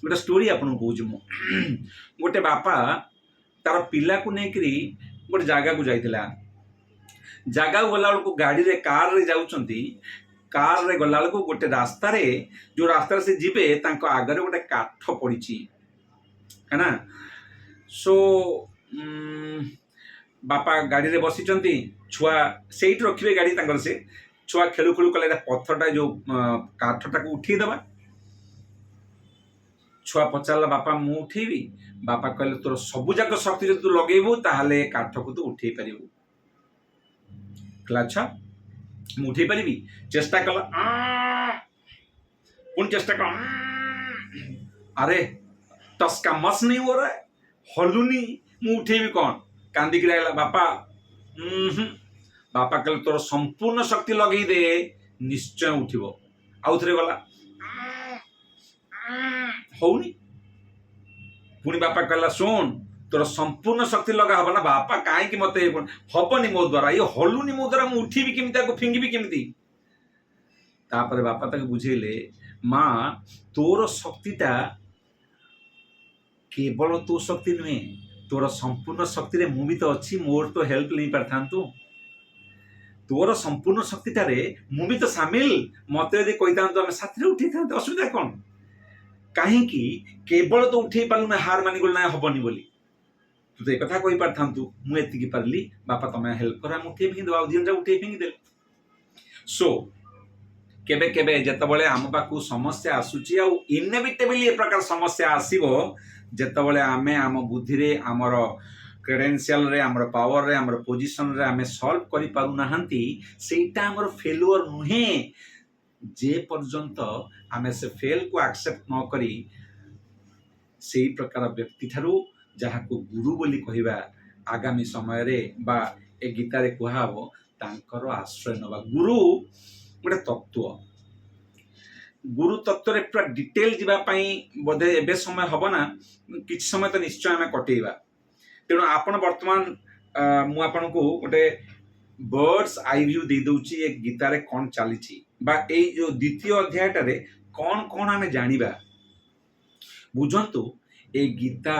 गोटे स्टोरी आपको कहूँ गोटे बापा तार पिला को लेकर गोटे जगह को जाइला जगह गला गाड़ी रे कार रे जाउचंती कार रे गला गोटे रास्ता रे जो रास्ता से जीवे तांको आगरे गोटे काठ पड़ी है ना सो बापा गाड़ी रे बसीचंती छुआ सेठ रखिबे गाड़ी तांकर से छुआ खेलु खेलु कले पत्थरटा जो काठटा को उठी दबा छुआ पचारला बापा मु उठेबी बापा कहले तोर सबु जाक शक्ति जब तू लगेबू ताहले काठ को तू उठे पारिबू अच्छा मुठे पारि चेष्टा कला पुन चेष्टा कर अरे टसका मस नहीं हो रहा है हलुनी मु उठेबी कौन कांदिक आइला बापा बापा कहले तोर संपूर्ण शक्ति लगे दे निश्चय उठिबो आउ थरे गला होनी पुनी बापा कहला सुन तोर संपूर्ण शक्ति लगा हबा ना बापा कहीं मत हबनी मो द्वारा ये हलुनी मो द्वारा मुझे उठी केमी फिंगी केमी तापर बापा तक बुझेले माँ तोर शक्तिटा केवल तो शक्ति नुहे तोर संपूर्ण शक्ति रे मु भी तो अच्छी मोर तो हेल्प नहीं पारथांतु तोर संपूर्ण शक्तिटारे मु भी तो सामिल मत यदि कही था आम साथी उठे था असुविधा कौन कहीं केवल तो उठे पालू ना हार मानी गल ना हबनी बोली तू तो एक कथा कही पारथांतु मु एतिकी पारली बापा तमे हेल्प करा मु उठे फिंगी दबा दिन उठे फिंगी दे सो केबे केबे जेतबले आम पाखु समस्या आसुची आ इनएविटेबली ए प्रकार समस्या आसीबो जेतबले आमे आम बुद्धि रे आमर क्रेडेंशियल रे आमर पावर रे आमर पोजीशन रे आमे सॉल्व करि पारु नाहंती सेटा आमर फेलुअर नुहे जे पर्यंत आमे से फेल को एक्सेप्ट न करी सेही प्रकार व्यक्ति थारु जहाको गुरु बोली कहिबा आगामी समय रे बा ए गीता रे कुहाबो तांकर आश्रय नबा गुरु गोटे तत्व गुरु तत्व रे पूरा डिटेल जीवा पई बोधे एबे समय हबो ना किछ समय तो निश्चय आमे कटेइबा तेणु आपण वर्तमान मु आपण को गोटे बर्ड्स आई व्यू दे दउची ए गीता रे कोन चलीची बा ए जो द्वितीय अध्यायटा रे कोन कोन आमे जानिबा बुझंतु ए गीता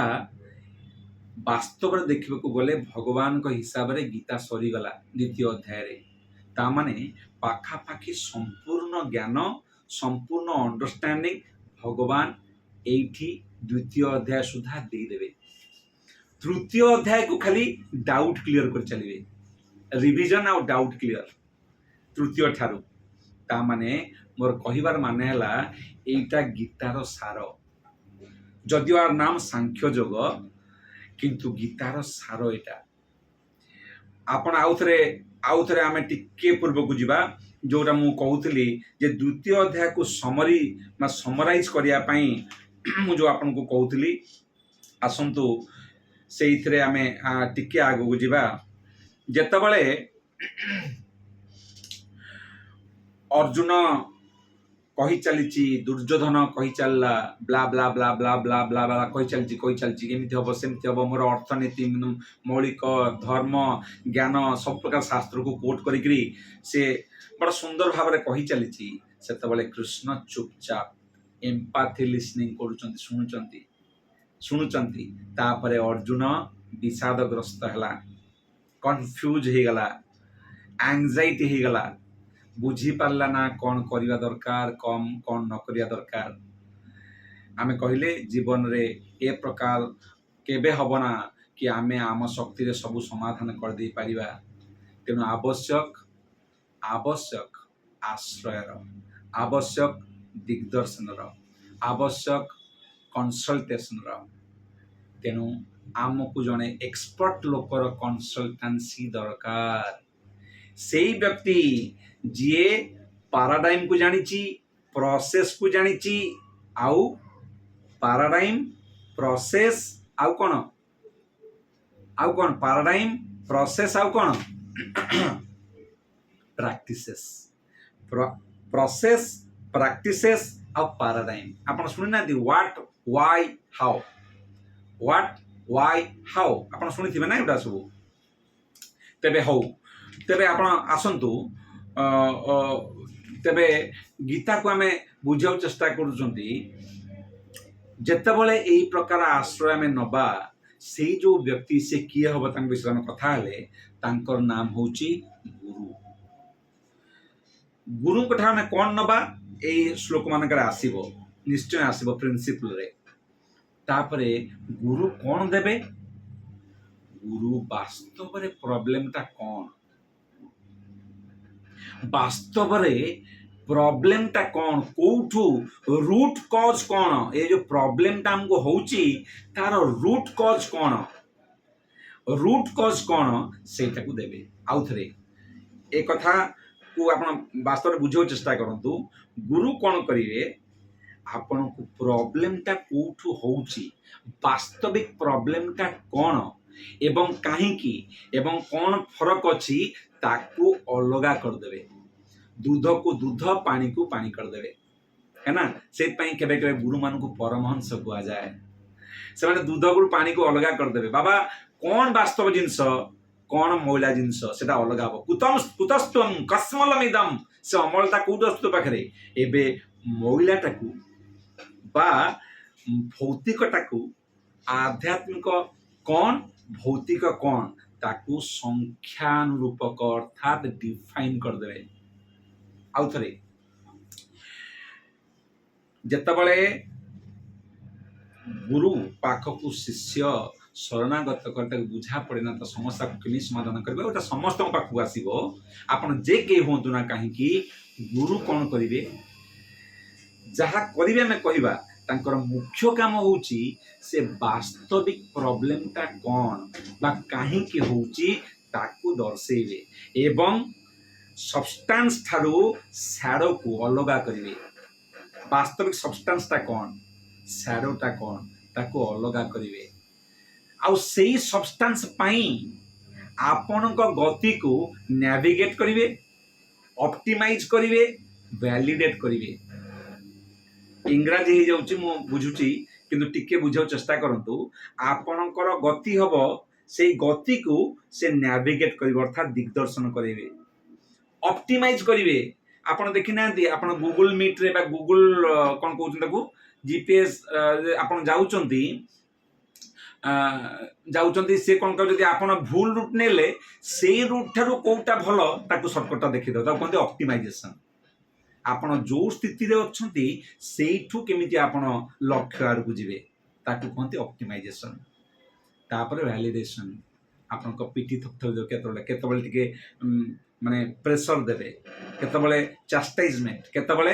ବାସ୍ତବରେ ଦେଖିବାକୁ ଗଲେ ଭଗବାନଙ୍କ ହିସାବରେ ଗୀତା ସରିଗଲା ଦ୍ୱିତୀୟ ଅଧ୍ୟାୟରେ। ତା ମାନେ ପାଖାପାଖି ସମ୍ପୂର୍ଣ୍ଣ ଜ୍ଞାନ, ସମ୍ପୂର୍ଣ୍ଣ ଅଣ୍ଡରଷ୍ଟାଣ୍ଡିଂ ଭଗବାନ ଏଇଠି ଦ୍ୱିତୀୟ ଅଧ୍ୟାୟ ସୁଦ୍ଧା ଦେଇଦେବେ। ତୃତୀୟ ଅଧ୍ୟାୟକୁ ଖାଲି ଡାଉଟ୍ କ୍ଲିୟର କରି ଚାଲିବେ, ରିଭିଜନ ଆଉ ଡାଉଟ୍ କ୍ଲିୟର ତୃତୀୟ ଠାରୁ। ତା ମାନେ ମୋର କହିବାର ମାନେ ହେଲା ଏଇଟା ଗୀତାର ସାର। ଯଦିଓ ଆର ନାମ ସାଂଖ୍ୟ ଯୋଗ, କିନ୍ତୁ ଗୀତାର ସାର ଏଇଟା। ଆପଣ ଆଉଥରେ ଆମେ ଟିକେ ପୂର୍ବକୁ ଯିବା, ଯୋଉଟା ମୁଁ କହୁଥିଲି ଯେ ଦ୍ୱିତୀୟ ଅଧ୍ୟାୟକୁ ସମରାଇଜ କରିବା ପାଇଁ ମୁଁ ଯୋଉ ଆପଣଙ୍କୁ କହୁଥିଲି, ଆସନ୍ତୁ ସେଇଥିରେ ଆମେ ଟିକେ ଆଗକୁ ଯିବା। ଯେତେବେଳେ ଅର୍ଜୁନ କହି ଚାଲିଛି, ଦୁର୍ଯ୍ୟୋଧନ କହି ଚାଲିଲା, blah blah blah blah blah blah blah କହି ଚାଲିଛି ଏମିତି ହବ ସେମିତି ହବ, ମୋର ଅର୍ଥନୀତି, ମୌଳିକ ଧର୍ମ, ଜ୍ଞାନ, ସବୁ ପ୍ରକାର ଶାସ୍ତ୍ରକୁ କୋଟ୍ କରିକିରି ସେ ବଡ଼ ସୁନ୍ଦର ଭାବରେ କହି ଚାଲିଛି। ସେତେବେଳେ କୃଷ୍ଣ ଚୁପଚାପ ଏମ୍ପାଥି ଲିସନିଂ କରୁଛନ୍ତି, ଶୁଣୁଛନ୍ତି। ତାପରେ ଅର୍ଜୁନ ବିଷାଦଗ୍ରସ୍ତ ହେଲା, କନଫ୍ୟୁଜ ହେଇଗଲା, ଆଂଜାଇଟି ହେଇଗଲା, ବୁଝିପାରିଲା ନା କ'ଣ କରିବା ଦରକାର, କ'ଣ ନ କରିବା ଦରକାର। ଆମେ କହିଲେ ଜୀବନରେ ଏ ପ୍ରକାର କେବେ ହବ ନା କି ଆମେ ଆମ ଶକ୍ତିରେ ସବୁ ସମାଧାନ କରିଦେଇ ପାରିବା। ତେଣୁ ଆବଶ୍ୟକ ଆଶ୍ରୟର, ଆବଶ୍ୟକ ଦିଗ୍ଦର୍ଶନର, ଆବଶ୍ୟକ କନସଲଟେସନର। ତେଣୁ ଆମକୁ ଜଣେ ଏକ୍ସପର୍ଟ ଲୋକର କନସଲଟାନ୍ସି ଦରକାର। ସେଇ ବ୍ୟକ୍ତି ଯିଏ ପାରାଡାଇମକୁ ଜାଣିଛି, ପ୍ରୋସେସକୁ ଜାଣିଛି, ଆଉ ପାରାଡାଇମ ପ୍ରୋସେସ ଆଉ କ'ଣ ପାରାଡାଇମ ପ୍ରୋସେସ ଆଉ କ'ଣ ପ୍ରାକ୍ଟିସେସ୍, ପ୍ରୋସେସ ପ୍ରାକ୍ଟିସେସ୍ ଆଉ ପାରାଡାଇମ। ଆପଣ ଶୁଣିନାହାନ୍ତି ହ୍ୱାଟ ୱାଇ ହାଉ ଆପଣ ଶୁଣିଥିବେ ନା ଏଗୁଡ଼ା ସବୁ। ତେବେ ଆପଣ ଆସନ୍ତୁ, ତେବେ ଗୀତାକୁ ଆମେ ବୁଝିବାକୁ ଚେଷ୍ଟା କରୁଛନ୍ତି। ଯେତେବେଳେ ଏଇ ପ୍ରକାର ଆଶ୍ରୟ ଆମେ ନବା, ସେଇ ଯୋଉ ବ୍ୟକ୍ତି ସେ କିଏ ହବ ତାଙ୍କ ବିଷୟରେ ଆମେ କଥା ହେଲେ, ତାଙ୍କର ନାମ ହଉଛି ଗୁରୁ। ଗୁରୁଙ୍କ ଠାରୁ ଆମେ କ'ଣ ନବା, ଏଇ ଶ୍ଲୋକ ମାନଙ୍କରେ ଆସିବ, ନିଶ୍ଚୟ ଆସିବ ପ୍ରିନ୍ସିପଲରେ। ତାପରେ ଗୁରୁ କ'ଣ ଦେବେ? ଗୁରୁ ବାସ୍ତବରେ ପ୍ରୋବ୍ଲେମଟା କ'ଣ, ବାସ୍ତବରେ ପ୍ରୋବ୍ଲେମଟା କ'ଣ, କୋଉଠୁ ରୁଟ୍ କଜ୍ କ'ଣ, ଏ ଯୋଉ ପ୍ରୋବ୍ଲେମଟା ଆମକୁ ହଉଛି ତାର ରୁଟ୍ କଜ୍ କ'ଣ ସେଇଟାକୁ ଦେବେ। ଆଉଥରେ ଏ କଥାକୁ ଆପଣ ବାସ୍ତବରେ ବୁଝିବାକୁ ଚେଷ୍ଟା କରନ୍ତୁ। ଗୁରୁ କ'ଣ କରିବେ, ଆପଣଙ୍କୁ ପ୍ରୋବ୍ଲେମଟା କୋଉଠୁ ହଉଛି, ବାସ୍ତବିକ ପ୍ରୋବ୍ଲେମଟା କ'ଣ ଏବଂ କାହିଁକି ଏବଂ କ'ଣ ଫରକ ଅଛି ତାକୁ ଅଲଗା କରିଦେବେ। ଦୁଧକୁ ଦୁଧ, ପାଣିକୁ ପାଣି କରିଦେବେ, ହେଲା। ସେଇଥିପାଇଁ କେବେ କେବେ ଗୁରୁମାନଙ୍କୁ ପରମହଂସ କୁହାଯାଏ। ସେମାନେ ଦୁଧକୁ ପାଣିକୁ ଅଲଗା କରିଦେବେ। ବାବା କ'ଣ ବାସ୍ତବ ଜିନିଷ, କ'ଣ ମଇଳା ଜିନିଷ, ସେଟା ଅଲଗା ହବ। କୁତସ୍ତ୍ୱଂ କସ୍ମଲମିଦମ୍, ସେ ଅମଳଟା କୋଉଠି ଅଛି ତୋ ପାଖରେ। ଏବେ ମଇଳାଟାକୁ ବା ଭୌତିକଟାକୁ, ଆଧ୍ୟାତ୍ମିକ କ'ଣ, ଭୌତିକ କ'ଣ, ତାକୁ ସଂଖ୍ୟାନୁରୂପକ ଅର୍ଥାତ୍ ଡିଫାଇନ କରିଦେବେ। ଆଉଥରେ, ଯେତେବେଳେ ଗୁରୁ ପାଖକୁ ଶିଷ୍ୟ ଶରଣାଗତ କରି ତାକୁ ବୁଝା ପଡ଼େ ନା ତା ସମସ୍ୟାକୁ କେମିତି ସମାଧାନ କରିବେ, ଏଇଟା ସମସ୍ତଙ୍କ ପାଖକୁ ଆସିବ। ଆପଣ ଯେ କେହି ହୁଅନ୍ତୁ ନା କାହିଁକି, ଗୁରୁ କ'ଣ କରିବେ, ଯାହା କରିବେ ଆମେ କହିବା, ତାଙ୍କର ମୁଖ୍ୟ କାମ ହଉଛି ସେ ବାସ୍ତବିକ ପ୍ରୋବ୍ଲେମଟା କ'ଣ ବା କାହିଁକି ହଉଛି ତାକୁ ଦର୍ଶେଇବେ ଏବଂ ସବଷ୍ଟାନ୍ସ ଠାରୁ ସ୍ୟାଡୋକୁ ଅଲଗା କରିବେ। ବାସ୍ତବିକ ସବଷ୍ଟାନ୍ସଟା କ'ଣ, ସ୍ୟାଡୋଟା କ'ଣ, ତାକୁ ଅଲଗା କରିବେ। ଆଉ ସେଇ ସବଷ୍ଟାନ୍ସ ପାଇଁ ଆପଣଙ୍କ ଗତିକୁ ନ୍ୟାଭିଗେଟ କରିବେ, ଅପ୍ଟିମାଇଜ କରିବେ, ଭ୍ୟାଲିଡେଟ କରିବେ। ଇଂରାଜୀ ହେଇଯାଉଛି, ମୁଁ ବୁଝୁଛି, କିନ୍ତୁ ଟିକେ ବୁଝିବାକୁ ଚେଷ୍ଟା କରନ୍ତୁ। ଆପଣଙ୍କର ଗତି ହବ, ସେଇ ଗତିକୁ ସେ ନ୍ୟାଭିଗେଟ କରିବେ ଅର୍ଥାତ୍ ଦିଗ୍ଦର୍ଶନ କରିବେ, ଅପ୍ଟିମାଇଜ କରିବେ। ଆପଣ ଦେଖିନାହାନ୍ତି, ଆପଣ ଗୁଗୁଲ ମିଟ୍ରେ ବା ଗୁଗୁଲ କ'ଣ କହୁଛନ୍ତି ତାକୁ, ଜିପିଏସ୍ ଆପଣ ଯାଉଛନ୍ତି, ଯାଉଛନ୍ତି ସେ କ'ଣ କହିବେ, ଯଦି ଆପଣ ଭୁଲ ରୁଟ୍ ନେଲେ ସେଇ ରୁଟ୍ ଠାରୁ କୋଉଟା ଭଲ ତାକୁ ସର୍ଟକଟ୍ଟା ଦେଖିଦେବ, ତାକୁ କୁହନ୍ତି ଅପ୍ଟିମାଇଜେସନ୍। ଆପଣ ଯେଉଁ ସ୍ଥିତିରେ ଅଛନ୍ତି ସେଇଠୁ କେମିତି ଆପଣ ଲକ୍ଷ୍ୟ ଆଡ଼କୁ ଯିବେ ତାକୁ କୁହନ୍ତି ଅପ୍ଟିମାଇଜେସନ୍। ତାପରେ ଭ୍ୟାଲିଡେସନ୍, ଆପଣଙ୍କ ପିଠି ଥପଥପ କେତେବେଳେ କେତେବେଳେ ଟିକେ ମାନେ ପ୍ରେସର ଦେବେ, କେତେବେଳେ ଚାଷ୍ଟାଇଜମେଣ୍ଟ, କେତେବେଳେ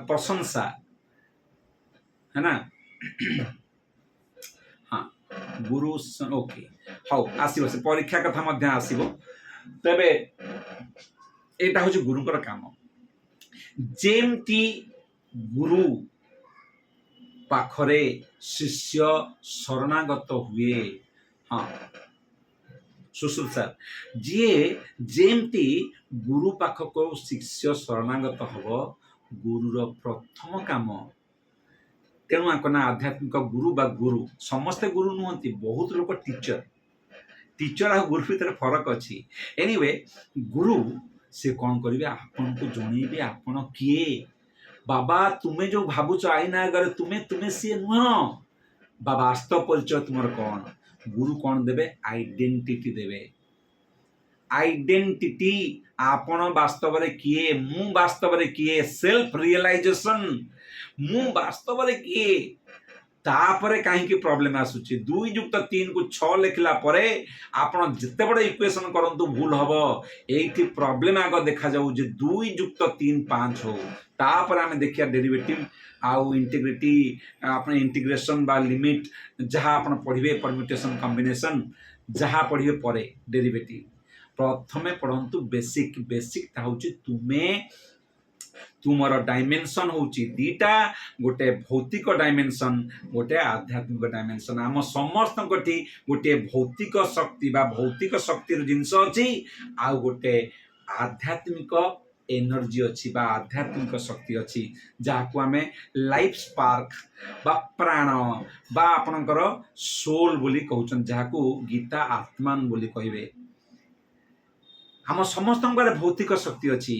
ପ୍ରଶଂସା, है ना। हाँ गुरु ओके हौ आसीबो से परीक्षा कथा मध्य आसीबो। तबे एटा होची गुरुकर काम। जेमती गुरु पाखरे शिष्य शरणागत हुए, हाँ सुश्रुत सर जी जेमती गुरु पाखक शिष्य शरणागत हब, गुरुर प्रथम काम। तेणु आकना आध्यात्मिक गुरु बा गुरु समस्ते गुरु नुहति, बहुत लोग टीचर टीचर आ गुरु भीतर फरक अच्छी। एनीवे गुरु से कौन करेंगे, आपन को जनइबे आपन किए। बाबा तुम्हें जो भावुच आईना अगर तुम्हें तुम्हें सी नुह बा वास्तव परिचय तुमर कौन। गुरु कौन देवे, आइडेंटिटी देवे। आइडेंटिटी आपण वास्तव में किए, मु वास्तव में किए, सेल्फ रियलाइजेशन मु वास्तव में किए। तापरे कहीं प्रॉब्लम आसुची 2 + 3 = 6 लिखला परे आपण जिते बड़े इक्वेशन करंतु भूल हबो। एठी प्रॉब्लम आग देखा जाऊ जे 2 + 3 = 5 हो। तापर आमे देखिया डेरिवेटिव आउ इंटीग्रिटी, आपण इंटीग्रेशन बा लिमिट जहां आपण पढिबे, परम्यूटेशन कॉम्बिनेशन जहां पढिबे परे डेरिवेटिव। प्रथमे पढंतु बेसिक। बेसिक ता होची तुमे तुमर डायमेंशन होची दीटा, गोटे भौतिक डायमेंशन, गोटे आध्यात्मिक डायमेंशन। आम समस्त गोटे भौतिक शक्ति बा भौतिक शक्तिर जिनस अछि, आ गोटे आध्यात्मिक एनर्जी अच्छी बा आध्यात्मिक शक्ति अच्छी, जहां आमे लाइफ स्पार्क बा प्राण बा आपणकर सोल बोली कहउछन, जहां गीता आत्मान बोली कहिबे। आम समस्त भौतिक शक्ति अच्छी।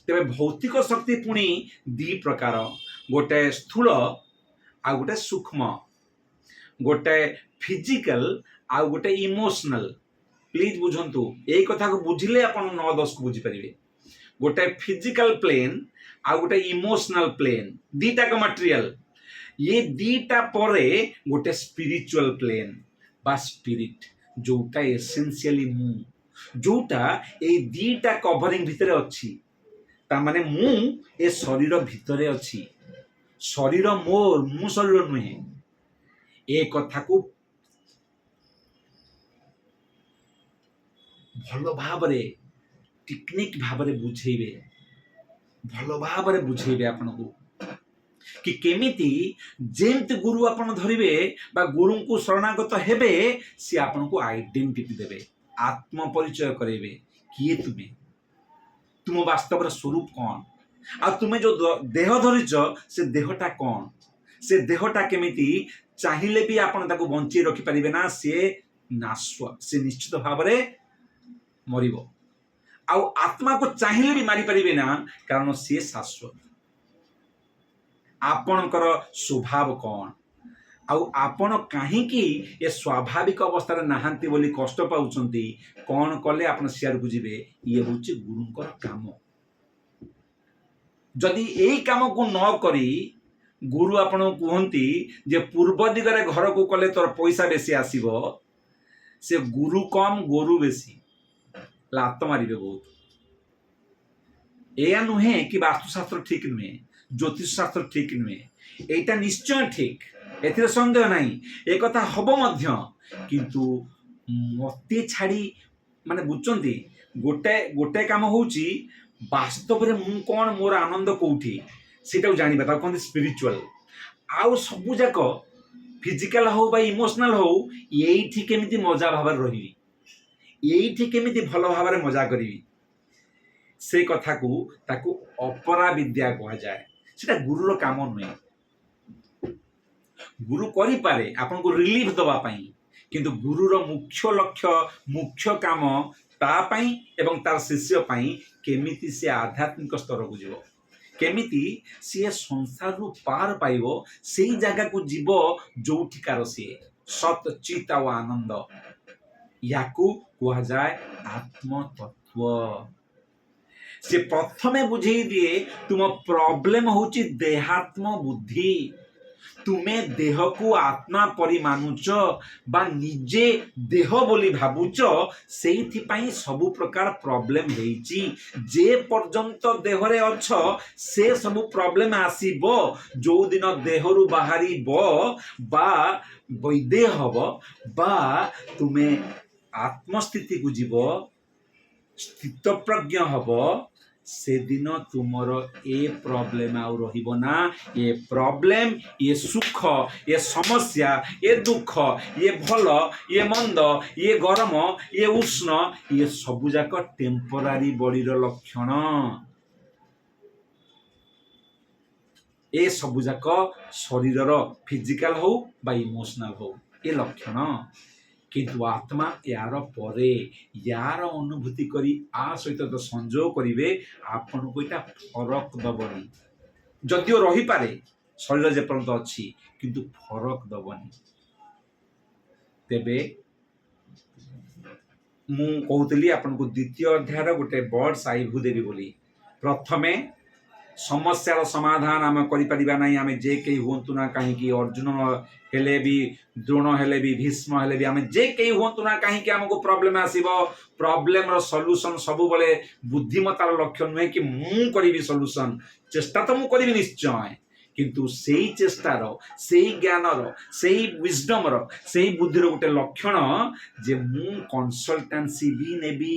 तेरे भौतिक शक्ति पुणी 2 प्रकार, गोटे स्थूल आ गोटे सूक्ष्म, गोटे फिजिकल आ गोटे इमोशनल। प्लीज बुझंतु एई कथा को बुझिले आपण 9-10 को बुझी परिबे। गोटे फिजिकल प्लेन आ गोटे इमोशनल प्लेन, दीटा का मटेरियल। ये दीटा परे गोटे स्पिरिचुअल प्लेन बा स्पिरिट, जोटा एसेंशियली मु, जोटा ए दीटा कवरिंग भितर अच्छी। ता माने मु ए शरीर भितरे अच्छी, शरीर मोर, मु शरीर नुहे। ए कथा को भल भाबरे टेक्निक भाबरे बुझेबे, भल भाबरे बुझेबे आपन को कि केमिति जेमति गुरु आपन धरिबे बा गुरु को शरणागत हेबे, से आपन को आइडेंटिटी देबे, आत्म परिचय करेबे। किए तुमे, तुम वास्तव स्वरूप कौन, आ तुमे जो देह धरिच से देहटा कौन, से देहटा केमिति चाहिले भी आपन ताको बंची रखि परिबे ना, से नाश्व, से निश्चित भाव में मरिबो। आउ आत्मा को चाहिले भी मारी परिबे ना, कारण से शाश्वत। आपणकर स्वभाव कौन, आउ आपण काहींकी ए स्वाभाविक अवस्था रे नाहांती बोली कष्ट पाउछंती, कौन कले आपण सियार बुझिबे। ये होची गुरुंकर काम। जदि एई काम को न करी गुरु आपण कहंती जे पूर्व दिगरे घर को कले तोर पैसा बेसी आसीबो, से गुरु कम गोरु बेसी, लात मारिबे बहुत। एया नुहे कि वास्तुशास्त्र ठीक नुहे, ज्योतिष शास्त्र ठीक नुहे, एटा निश्चय ठीक, एथिरे संदेह नहीं। एक कथा हबो मध्य, किंतु मते छाड़ी माने बुझचंती गोटे गोटे काम होउची वास्तव रे मु कोन, मोर आनंद कोउठी, सेटा जानिबा ता कोन स्पिरिचुअल। आउ सबु जाक फिजिकल हो बा इमोशनल हो, एइठी केमिति मजा भाबर रहिबी, एइठी केमिति भलो भाବରେ मजा करिबी, से कथा को ताकू अपरा विद्या कहा जाए। सेटा गुरुर काम नुहे। गुरु करि पारे आपन को रिलीफ दवा पाई, किंतु गुरुर मुख्य लक्ष्य, मुख्य काम ता पाई एवं तार शिष्य पाई केमिति से आध्यात्मिक स्तर को जीवो, केमिति से संसार रु पार पाइबो, सेई जागा को जीवो जोठिकार से सत चित और आनंद या कह जाए आत्मतत्व से प्रथमे बुझे दिए तुम प्रॉब्लम होची देहात्म बुद्धि तुमे देह को आत्मा परि मानुच बा निजे देह बोली भावुच से सबु प्रकार प्रॉब्लम हेची जे पर्यंत देहरे अच्छ से सबु प्रॉब्लम आसीबो जो दिन देहरु बाहरी बा वैदे हब बा तुमे आत्मस्थिति को जीव स्थित प्रज्ञ हब से दिन तुमर ए प्रॉब्लम आउ रहिबो ना ये प्रॉब्लम ये सुख ये समस्या ये दुख ये भल ये मंद ये गरम ये उष्ण ये सबु जाक टेम्परारी बॉडी रो लक्षण ए सबु जाक शरीर रो फिजिकल हो बा इमोशनल हो ये लक्षण किंतु आत्मा यार परे यार अनुभूति करी आ सहित तो संजोग करिवे आपन को इटा फरक दबनी जदियो रही पारे शरीर जे पर्यंत अछि किंतु फरक दबनी तेबे मु कहूतली आपन को द्वितीय अध्याय रो गोटे बर्ड्स आई व्यू देबी बोली प्रथमे समस्यार समाधान आम करिपरिबा नाही आमे जे केही हुंतु ना काहे कि अर्जुन हेले भी द्रोण हेले भी भीष्म हेले भी आमे जे केही हुंतु ना काहे कि हमको प्रॉब्लम आसीबो प्रॉब्लम रो सॉल्यूशन सब बेले बुद्धिमतार लक्षण नुहे कि मु करिबी सॉल्यूशन चेष्टा तो मु करिबी निश्चय किंतु सेही चेष्टार सेही ज्ञानर सेही विजडमर सेही बुद्धिर गोटे लक्षण जे मु कंसल्टेंसी भी नेबी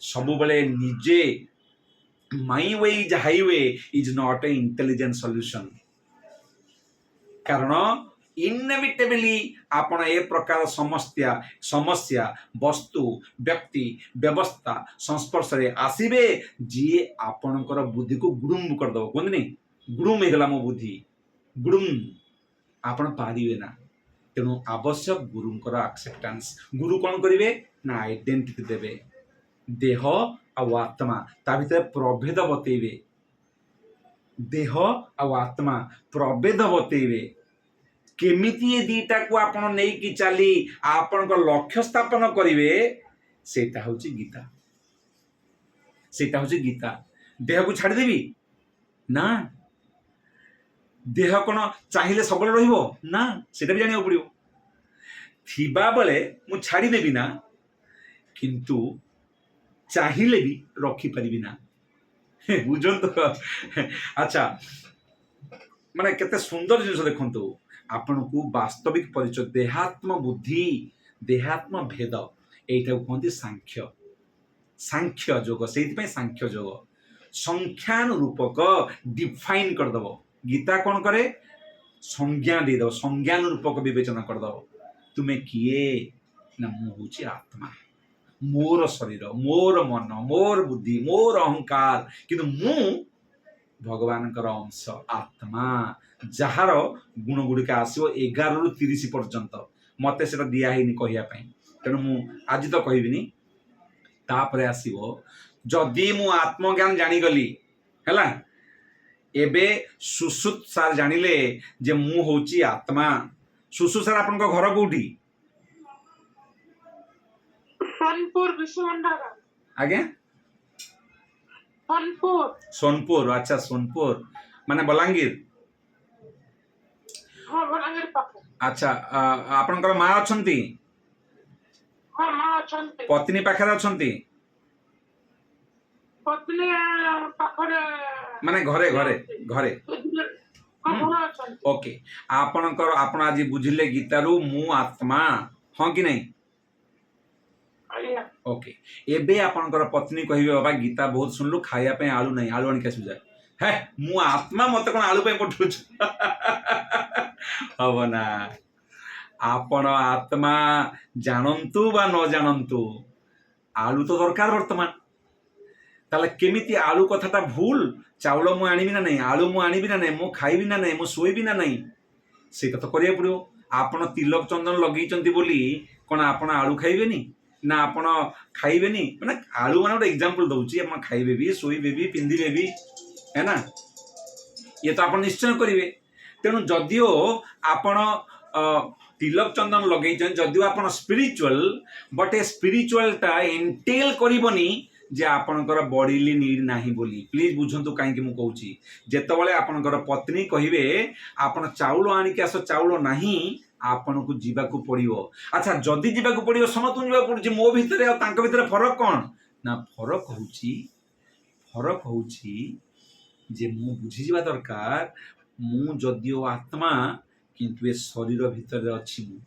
सब बेले निजे my way is highway is not an intelligent solution कारण इनएविटेबली आपण ए प्रकार समस्या वस्तु व्यक्ति व्यवस्था संस्पर्श रे आसीबे जी आपणकर बुद्धि को गुडुम कर दो कोनी गुडुम हेगला मो बुद्धि गुडुम आपण पारिबे ना तेनु आवश्यक गुरुंकर एक्सेप्टेंस गुरु कोन करिवे ना आइडेंटिटी देबे देह आ आत्मा ता भीतर प्रभेद बतेबे देह आ आत्मा प्रभेद बतेबे केमिति ये दीटा को आपण नै कि चली आपण को लक्ष्य स्थापन करिवे सेटा होची गीता देह को छाड़ी देबी ना देह कोन चाहिले सबल रहिबो ना सेटा भी जानियो पड़ियो थिबा बेले मु छाड़ी देबी ना किंतु चाहिए भी रखी पारिबी ना बुझन तो अच्छा माने केते सुंदर जिनिस देखंतु आपण को वास्तविक परिचय देहात्म बुद्धि देहात्म भेद एटा कहते सांख्य योग से सांख्य योग संख्यान रूपक डिफाइन करदब गीता कौन करे संज्ञा देदब संज्ञान रूपक विवेचना करदब तुम्हें किए ना मु होची आत्मा मोर शरीर मोर मन मोर बुद्धि मोर अहंकार किंतु मु भगवान अंश आत्मा जार गुण गुड़िक आसो 11 रु 30 पर्यंत मत से दिखाई कहवाई तेणु मु आज तो कहबिनी तापरे आसीबो जदि मु आत्मज्ञान जानीगली है एबे सुश्रुत सार जानिले जे मु होची आत्मा सुश्रुत सार आपन को घर कोठी सोनपुर विश्वभंडार आज्ञा सोनपुर अच्छा सोनपुर माने बलांगीर हां बलांगीर पाखे अच्छा आपनकर मां अछंती हां मां अछंती पत्नी पाखरे अछंती पत्नी पाखरे माने घरे घरे घरे ओके आपनकर आपण आज बुझिले गीतारू मु आत्मा हां कि नहीं ओके एबे आपनकर पत्नी कहिबे बाबा गीता बहुत सुनलु खाया पे आलू नहीं आलू आनी कैसे जाए है मु आत्मा मते कोन आलू पे पठुछ हबो ना आपण आत्मा जानंतु बा न जानंतु आलू तो दरकार वर्तमान ताले केमिति आलू कथाटा भूल चावल मु आनिबि ना नहीं आलू मु आनिबि ना नहीं मु खाइबि ना नहीं मु सोइबि ना नहीं सेटा तो करिया पड़ियो आपण तिलक चंदन लगई चंती बोली कोन आपण आलू खाइबेनी ना आपण खाइबेनी माने आलू माने गोटे एग्जांपल दउची आपण खाइबे भी सोइबे भी पिंदिबे भी है ना ये तो आपण निश्चय करिवे तेणु जदिओ आपण तिलक चंदन लगे जदिओ आपण स्पिरिचुअल बट ए स्पिरिचुअलटा एंटेल करबनी जे आपणकर बॉडीली नीड नाही बोली प्लीज बुझंतु कहीं मु कहूची जेतबेले आपणकर पत्नी कहिबे आपण चाउल आनिक आस चाउल नाही आपण को जीवाकू पड़िबो अच्छा जदि जीवाकू पड़िबो समतु जीवाकू पड़ुची मो भितरे और तांका भितरे फरक कौन ना फरक होउची जे मु बुझी जीवा दरकार मु जदिओ आत्मा किंतु ए शरीर भितर अच्छी मु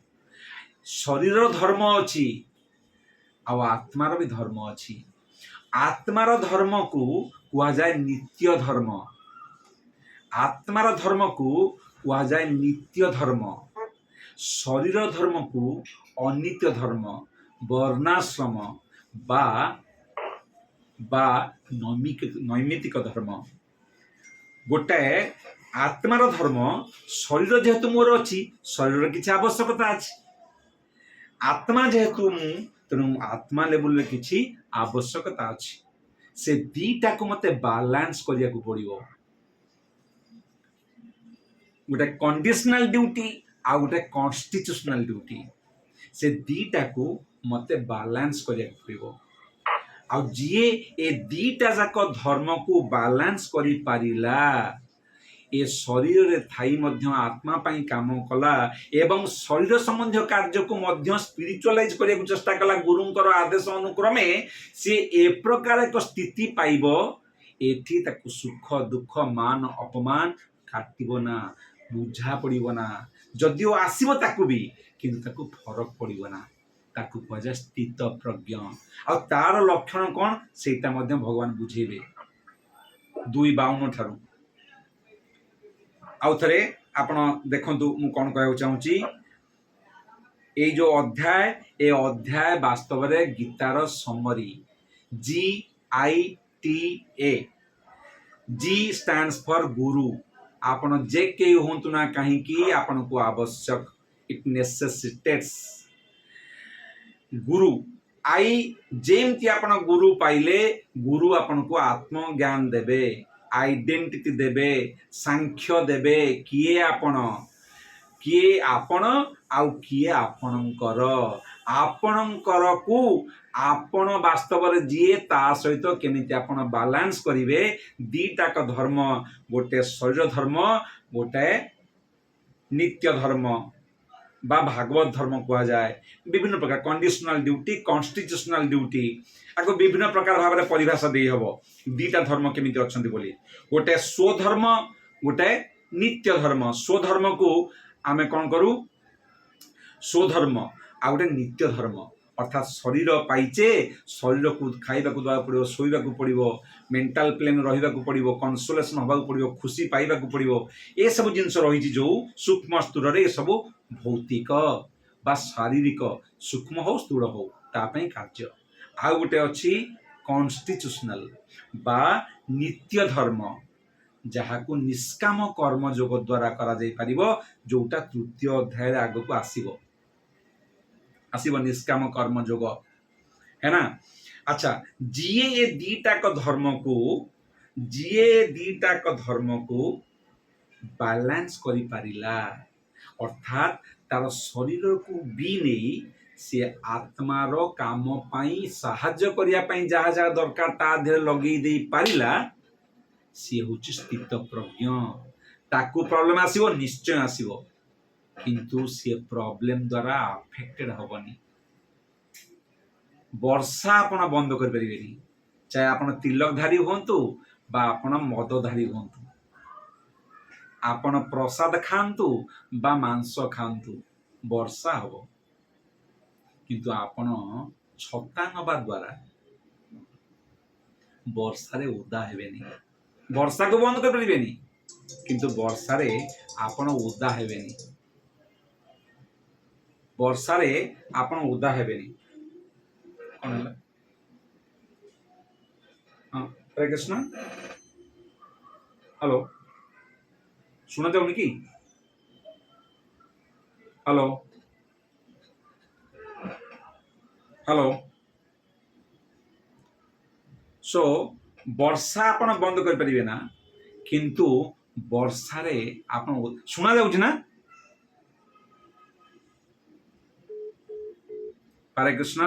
शरीर धर्म अच्छी आ आत्मार भी धर्म अच्छी आत्मार धर्म को कुआ जाए नित्य धर्म आत्मार धर्म को कुआ जाए नित्य धर्म शरीर धर्म को अनित्य धर्म वर्णाश्रम बा बा नैमित्तिक धर्म गोटाए आत्मार धर्म शरीर जेहेतु मोर अच्छी शरीर किसी आवश्यकता अच्छी आत्मा जेहेतु मु तेणु आत्मा लेवल किसी आवश्यकता अच्छी से दीटा को मते बालांस करिया को पड़िबो गोटे कंडीशनल ड्यूटी आ गोटे कॉन्स्टिट्यूशनल ड्यूटी से दीटा को मते बालांस करिया को पड़िबो आ जिए ए दीटा जाक धर्म को बालांस करि पारिला ए शरीर रे थाई मध्य आत्मा पाई काम कला एवं शरीर संबंधी कार्य को मध्य स्पिरिचुअलाइज करिया को चेष्टा कला गुरुंकर आदेश अनुक्रमे से ए प्रकार एक स्थिति पाइबो एठी ताकू सुख दुख मान अपमान काटिबो ना बुझा पड़िबो ना जदिओ आसीबो ताकू भी किंतु ताकू फरक पड़िबो ना ताकू कजा स्थित प्रज्ञ आ तार लक्षण कोन सेटा मध्य भगवान बुझेबे 2:52 ठारू आउ थरे आपण देखंतु मु कोन कहउ चाहूची ए जो अध्याय ए अध्याय वास्तव रे guitar summary GITA G stands for गुरु आपण जे के होंतु ना कहीं की आपण को आवश्यक इट नेसेसिटेट्स गुरु आई जेमती आपण गुरु पाइले गुरु आपण को आत्म ज्ञान देबे आइडेंटिटी देबे सांख्य देबे किए आपण आउ किए आपणकर को आपण वास्तव रे जिए ता सहित केमिति आपण बैलेंस करिवे दीटाक धर्म गोटे शरीर धर्म गोटे नित्य धर्म बा भागवत धर्म कहा जाए विभिन्न प्रकार कंडीशनल ड्यूटी कॉन्स्टिट्यूशनल ड्यूटी आको विभिन्न प्रकार भाव में परिभाषा दे हबो दीटा धर्म केमिति अछंती बोली गोटे स्वधर्म गोटे नित्य धर्म स्वधर्म को आमे कोन करू स्वधर्म आ गोटे नित्य धर्म अर्थात शरीर पाइचे शरीर को खाइबा को दवा पड़ो सोइबा को पड़ो मेंटल प्लेन रहिबा को पड़ो कंसोलेशन हबा को पड़ो खुशी पाइबा को पड़ो ए सब जिंस रही जो सूक्ष्म स्थूल रे सब भौतिक बा शारीरिक सूक्ष्म हो स्थूल हो तापई कार्य आ गोटे अच्छी कॉन्स्टिट्यूशनल बा नित्य धर्म जहाँ को निष्काम कर्म योग द्वारा करा जाई परिबो जोटा तृतीय अध्याय आग को आसीबो निष्काम कर्म योग है ना अच्छा जिए ये दीटा का धर्म को बैलेंस करि पारिला अर्थात तार शरीर को भी नहीं से आत्मार काम पाई साहाय्य करिया पाई जहाँ जहाँ दरकार ता देह लगे दे पारिला सी हूँ स्थित प्रज्ञ ताकू प्रॉब्लम आसीबो निश्चय आसीबो किंतु सी प्रॉब्लम द्वारा अफेक्टेड हबनी वर्षा आपण बंद कर परिबेनी चाहे आपण तिलकधारी होंतु बा आपण मदधारी होंतु आपण प्रसाद खांतु बा मांस खांतु वर्षा हबो किंतु आपण छता नबा द्वारा वर्षा रे उदा हेबेनी वर्षा को बंद कर परिबेनी किंतु वर्षा रे आपण उदा हेबेनी वर्षा रे आपण उदा हेबेनी कोन हला हां हरे कृष्ण हेलो सुना जाऊनी कि हेलो हेलो सो वर्षा आपण बंद कर परिबे ना किंतु ବର୍ଷାରେ ଆପଣ ଶୁଣା ଯାଉଛି ନା? ହରେ କୃଷ୍ଣ।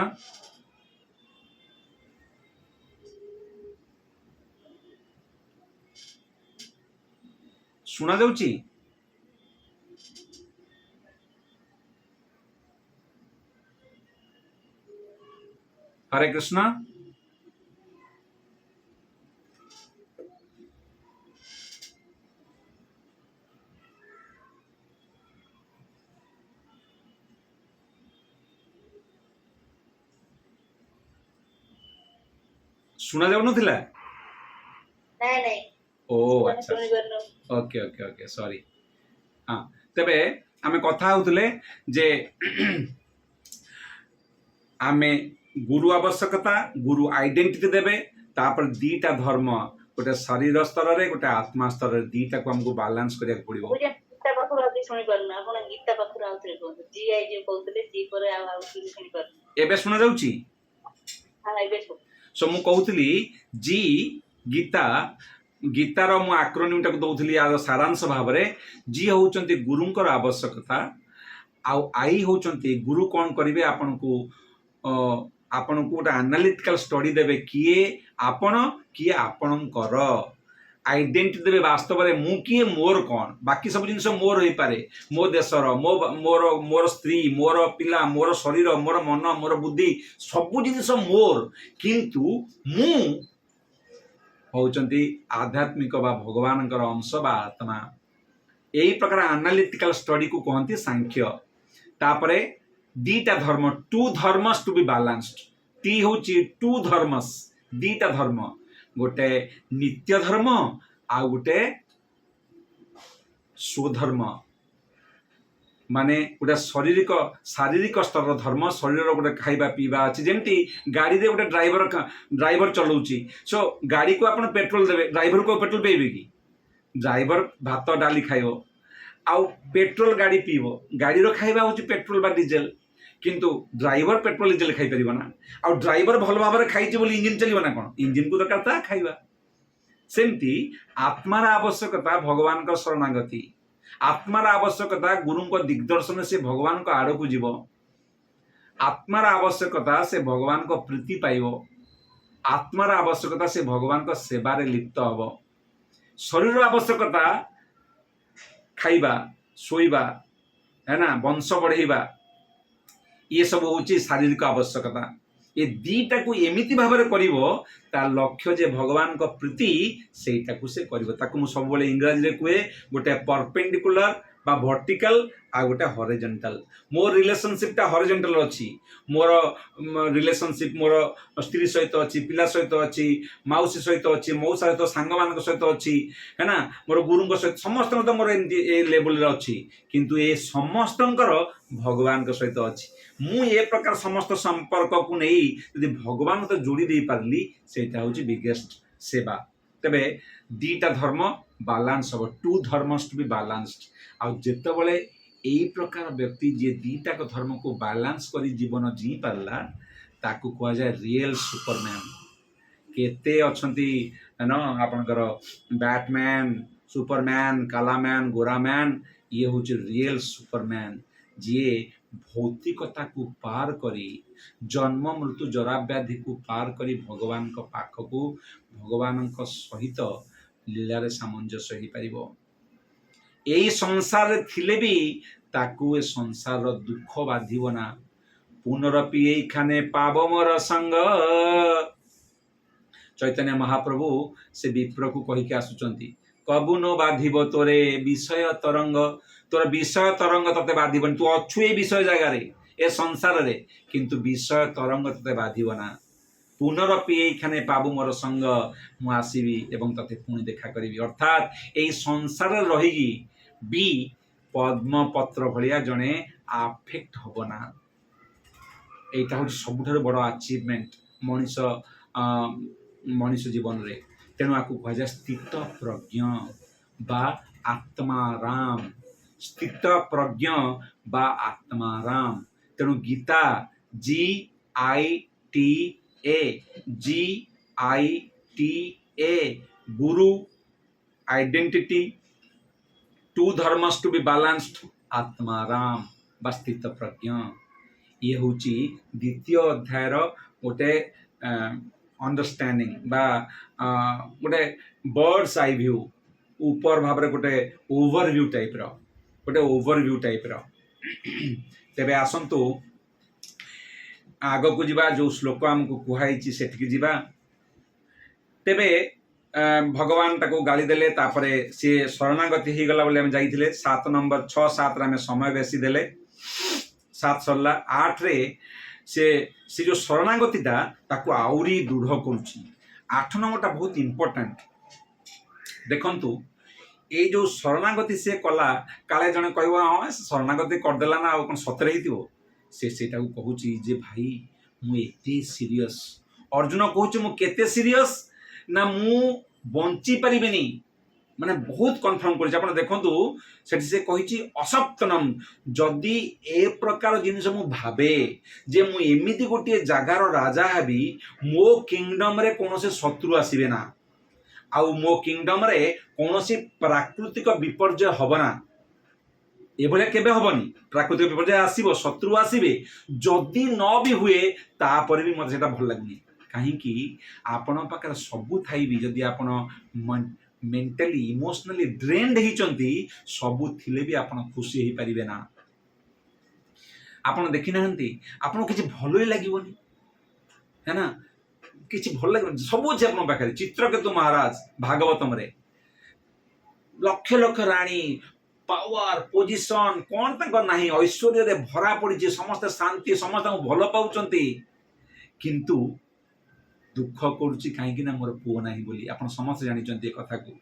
ଶୁଣା ଯାଉଛି? ହରେ କୃଷ୍ଣ। ଶୁଣା ଯାଉନଥିଲା? ଓ ଆଚ୍ଛା, ଓକେ ଓକେ ଓକେ, ସରି। ହଁ, ତେବେ ଆମେ କଥା ହଉଥିଲେ ଯେ ଆମେ ଗୁରୁ ଆବଶ୍ୟକତା, ଗୁରୁ ଆଇଡେଣ୍ଟିଟି ଦେବେ, ତାପରେ ଦିଟା ଧର୍ମ, ଗୋଟେ ଶରୀର ସ୍ତରରେ ଗୋଟେ ଆତ୍ମା ସ୍ତରରେ, ଦିଟାକୁ ଆମକୁ ବାଲାନ୍ସ କରିବାକୁ ପଡିବ। ଗୀତା ପାଖରୁ ଆଜି ଶୁଣିପାରୁନ, ଆପଣ ଗୀତା ପାଖରୁ ଆଉଥରେ କୁହନ୍ତୁ। ଜି ଆଇ ଯୋଉ କହୁଥିଲେ, ଜି ପରେ ଆଉ କିଛି ଶୁଣିପାରୁନ। ଏବେ ଶୁଣା ଯାଉଛି? ହଁ, ଏବେ ସୋ ମୁଁ କହୁଥିଲି ଜି ଗୀତା, ଗୀତାର ମୁଁ ଆକ୍ରୋନିମଟାକୁ ଦଉଥିଲି ଆର ସାରାଂଶ ଭାବରେ। ଜି ହଉଛନ୍ତି ଗୁରୁଙ୍କର ଆବଶ୍ୟକତା, ଆଉ ଆଇ ହଉଛନ୍ତି ଗୁରୁ କ'ଣ କରିବେ ଆପଣଙ୍କୁ ଗୋଟେ ଆନାଲିଟିକାଲ ଷ୍ଟଡି ଦେବେ, କିଏ ଆପଣ, କିଏ ଆପଣଙ୍କର ଆଇଡେଣ୍ଟିଟି ଦେବେ। ବାସ୍ତବରେ ମୁଁ କିଏ, ମୋର କ'ଣ, ବାକି ସବୁ ଜିନିଷ ମୋର ହେଇପାରେ, ମୋ ଦେଶର, ମୋର ସ୍ତ୍ରୀ, ମୋର ପିଲା, ମୋର ଶରୀର, ମୋର ମନ, ମୋର ବୁଦ୍ଧି, ସବୁ ଜିନିଷ ମୋର, କିନ୍ତୁ ମୁଁ ହଉଛନ୍ତି ଆଧ୍ୟାତ୍ମିକ ବା ଭଗବାନଙ୍କର ଅଂଶ ବା ଆତ୍ମା। ଏହି ପ୍ରକାର ଆନାଲିଟିକାଲ ଷ୍ଟଡିକୁ କହନ୍ତି ସାଂଖ୍ୟ। ତାପରେ ଦିଟା ଧର୍ମ, ଟୁ ଧର୍ମସ୍ ଟୁ ବି ବାଲାନ୍ସଡ। ଟି ହଉଛି ଟୁ ଧର୍ମସ୍, ଦିଟା ଧର୍ମ, ଗୋଟେ ନିତ୍ୟ ଧର୍ମ ଆଉ ଗୋଟେ ସ୍ୱଧର୍ମ। ମାନେ ଗୋଟେ ଶାରୀରିକ ସ୍ତରର ଧର୍ମ, ଶରୀରର ଗୋଟେ ଖାଇବା ପିଇବା ଅଛି। ଯେମିତି ଗାଡ଼ିରେ ଗୋଟେ ଡ୍ରାଇଭର ଚଲାଉଛି, ସୋ ଗାଡ଼ିକୁ ଆପଣ ପେଟ୍ରୋଲ ଦେବେ, ଡ୍ରାଇଭରକୁ ପେଟ୍ରୋଲ ପାଇବେ କି? ଡ୍ରାଇଭର ଭାତ ଡାଲି ଖାଇବ, ଆଉ ପେଟ୍ରୋଲ ଗାଡ଼ି ପିଇବ। ଗାଡ଼ିର ଖାଇବା ହେଉଛି ପେଟ୍ରୋଲ ବା ଡିଜେଲ, କିନ୍ତୁ ଡ୍ରାଇଭର ପେଟ୍ରୋଲ ଡିଜେଲ ଖାଇପାରିବ ନା। ଆଉ ଡ୍ରାଇଭର ଭଲ ଭାବରେ ଖାଇଛି ବୋଲି ଇଞ୍ଜିନ ଚାଲିବ ନା କ'ଣ? ଇଞ୍ଜିନକୁ ଦରକାର ତାହା ଖାଇବା। ସେମିତି ଆତ୍ମାର ଆବଶ୍ୟକତା ଭଗବାନଙ୍କ ଶରଣାଗତି, ଆତ୍ମାର ଆବଶ୍ୟକତା ଗୁରୁଙ୍କ ଦିଗ୍ଦର୍ଶନ, ସେ ଭଗବାନଙ୍କ ଆଡ଼କୁ ଯିବ। ଆତ୍ମାର ଆବଶ୍ୟକତା ସେ ଭଗବାନଙ୍କ ପ୍ରୀତି ପାଇବ। ଆତ୍ମାର ଆବଶ୍ୟକତା ସେ ଭଗବାନଙ୍କ ସେବାରେ ଲିପ୍ତ ହବ। ଶରୀର ଆବଶ୍ୟକତା ଖାଇବା, ଶୋଇବା, ନା ବଂଶ ବଢ଼େଇବା, ଇଏ ସବୁ ହେଉଛି ଶାରୀରିକ ଆବଶ୍ୟକତା। ଏ ଦିଟାକୁ ଏମିତି ଭାବରେ କରିବ, ତା ଲକ୍ଷ୍ୟ ଯେ ଭଗବାନଙ୍କ ପ୍ରୀତି, ସେଇଟାକୁ ସେ କରିବ। ତାକୁ ମୁଁ ସବୁବେଳେ ଇଂରାଜୀରେ କୁହେ, ଗୋଟେ ପରପେଣ୍ଡିକୁଲାର ବା ଭର୍ଟିକାଲ, ଆଉ ଗୋଟେ ହରିଜେଣ୍ଟାଲ। ମୋ ରିଲେସନସିପଟା ହରିଜେଣ୍ଟାଲ ଅଛି। ମୋର ରିଲେସନସିପ ମୋର ସ୍ତ୍ରୀ ସହିତ ଅଛି, ପିଲା ସହିତ ଅଛି, ମାଉସୀ ସହିତ ଅଛି, ମଉସା ସହିତ, ସାଙ୍ଗମାନଙ୍କ ସହିତ ଅଛି, ନା ମୋର ଗୁରୁଙ୍କ ସହିତ, ସମସ୍ତଙ୍କ ତ ମୋର ଏମିତି ଏ ଲେବୁଲରେ ଅଛି। କିନ୍ତୁ ଏ ସମସ୍ତଙ୍କର ଭଗବାନଙ୍କ ସହିତ ଅଛି। ମୁଁ ଏ ପ୍ରକାର ସମସ୍ତ ସମ୍ପର୍କକୁ ନେଇ ଯଦି ଭଗବାନ ତ ଯୋଡ଼ି ଦେଇପାରିଲି, ସେଇଟା ହେଉଛି ବିଗେଷ୍ଟ ସେବା। ତେବେ ଦିଟା ଧର୍ମ ବାଲାନ୍ସ ହେବ, ଟୁ ଧର୍ମସ୍ ଟୁ ବି ବାଲାନ୍ସଡ। ଆଉ ଯେତେବେଳେ ଏଇ ପ୍ରକାର ବ୍ୟକ୍ତି ଯିଏ ଦିଟାକ ଧର୍ମକୁ ବାଲାନ୍ସ କରି ଜୀବନ ଜିଇ ପାରିଲା, ତାକୁ କୁହାଯାଏ ରିଏଲ ସୁପରମ୍ୟାନ। କେତେ ଅଛନ୍ତି ଆପଣଙ୍କର ବ୍ୟାଟମ୍ୟାନ, ସୁପରମ୍ୟାନ, କାଲାମ୍ୟାନ, ଗୋରାମ୍ୟାନ, ଇଏ ହେଉଛି ରିଏଲ ସୁପରମ୍ୟାନ, ଯିଏ ଭୌତିକତାକୁ ପାର କରି, ଜନ୍ମ ମୃତ୍ୟୁ ଜରାବ୍ୟାଧିକୁ ପାର କରି ଭଗବାନଙ୍କ ପାଖକୁ, ଭଗବାନଙ୍କ ସହିତ ଲୀଳାରେ ସାମଞ୍ଜସ୍ୟ ହେଇପାରିବ। ଏଇ ସଂସାରରେ ଥିଲେ ବି ତାକୁ ଏ ସଂସାରର ଦୁଃଖ ବାଧିବ ନା। ପୁନରପି ଏଇখানে ପାବ ମୋର ସଙ୍ଗ, ଚୈତନ୍ୟ ମହାପ୍ରଭୁ ସେ ବିପ୍ରକୁ କହିକି ଆସୁଛନ୍ତି, କବୁନ ବାଧିବ ତୋରେ ବିଷୟ ତରଙ୍ଗ। ତୋର ବିଷୟ ତରଙ୍ଗ ତତେ ବାଧିବନି, ତୁ ଅଛୁ ଏଇ ବିଷୟ ଜାଗାରେ, ଏ ସଂସାରରେ, କିନ୍ତୁ ବିଷୟ ତରଙ୍ଗ ତତେ ବାଧିବ ନା। ପୁନରପି ଏଇখানে ପାବୁ ମୋର ସଙ୍ଗ, ମୁଁ ଆସିବି ଏବଂ ତତେ ପୁଣି ଦେଖା କରିବି। ଅର୍ଥାତ୍ ଏଇ ସଂସାରରେ ରହିକି ବି ପଦ୍ମପତ୍ର ଭଳିଆ ଜଣେ ଆଫେକ୍ଟ ହବ ନା। এইটা ହେଉଛି ସବୁଠାରୁ ବଡ଼ ଆଚିଭମେଣ୍ଟ ମଣିଷ ଜୀବନରେ। ତେଣୁ ଆକୁ କୁହାଯାଏ ସ୍ଥିତ ପ୍ରଜ୍ଞ ବା ଆତ୍ମାରାମ। ସ୍ଥିତ ପ୍ରଜ୍ଞ ବା ଆତ୍ମାରାମ। ତେଣୁ Gita GITA, GITA, guru identity, two dharmas to be balanced आत्माराम बा स्थित प्रज्ञ। ये हूँ द्वितीय अध्यायर गोटे अंडरस्टैंडिंग बा गोटे बर्ड्स आई व्यू ऊपर भाव गोटे ओवरव्यू टाइप रो तेबे आसंतु आग को जीवा जो श्लोक आमको कुहाई सेठिकी जीवा। तेबे भगवान ताको गाली देले तापरे सी शरणागति हो गला बोले हम जाइथिले 7 नंबर 6 7 रे समय बेसी देले 7 सरला 8 रे से जो शरणागतिटा ताको आउरी दृढ़ करूची। 8 नंबरटा बहुत इंपोर्टेंट देखंतु ये जो शरणागति से कला काले जने कहवा हाँ शरणागति करदेला ना कौन सतरे ही सेटा कहूँ जे भाई मु एते सीरियस अर्जुन कहूँ मु केते सीरियस ना मु बंची पारिबेनी माने बहुत कन्फर्म कर देखु से कही असप्तनम जदि ए प्रकार जिनिस मु भावे जे मु एमिति गोटे जगार राजा हेबी मो किंगडम रे कौन शत्रु आसबे ना आउ मो किंगडम रे कौन प्राकृतिक विपर्यय हबना एभले केबे हबनी प्राकृतिक विपर्यय आसीबो शत्रु आसीबे जदि न भी हुए तापर भी मते सेटा भल लागनी कहीं आपण पाखे सबू थाई भी जदि आपण मेंटली इमोशनली ड्रेन्ड होइचंती सबू थिले भी आपण खुशी हो पारिबे ना। आपण देखि नाहंती आपण किछि भलो ही लागिवनी है ना किछि भल लाग सबू जे आपण पाखे चित्रकेतु महाराज भागवतम रे लक्ष लक्ष रानी पावर पोजिशन कौन तक नाही ऐश्वर्य रे भरा पड़ी समस्त शांति समस्त भल पाउचंती किंतु दुख करुच्ची कहीं मोर पुओ ना बोली आप समस्त जानी कथा को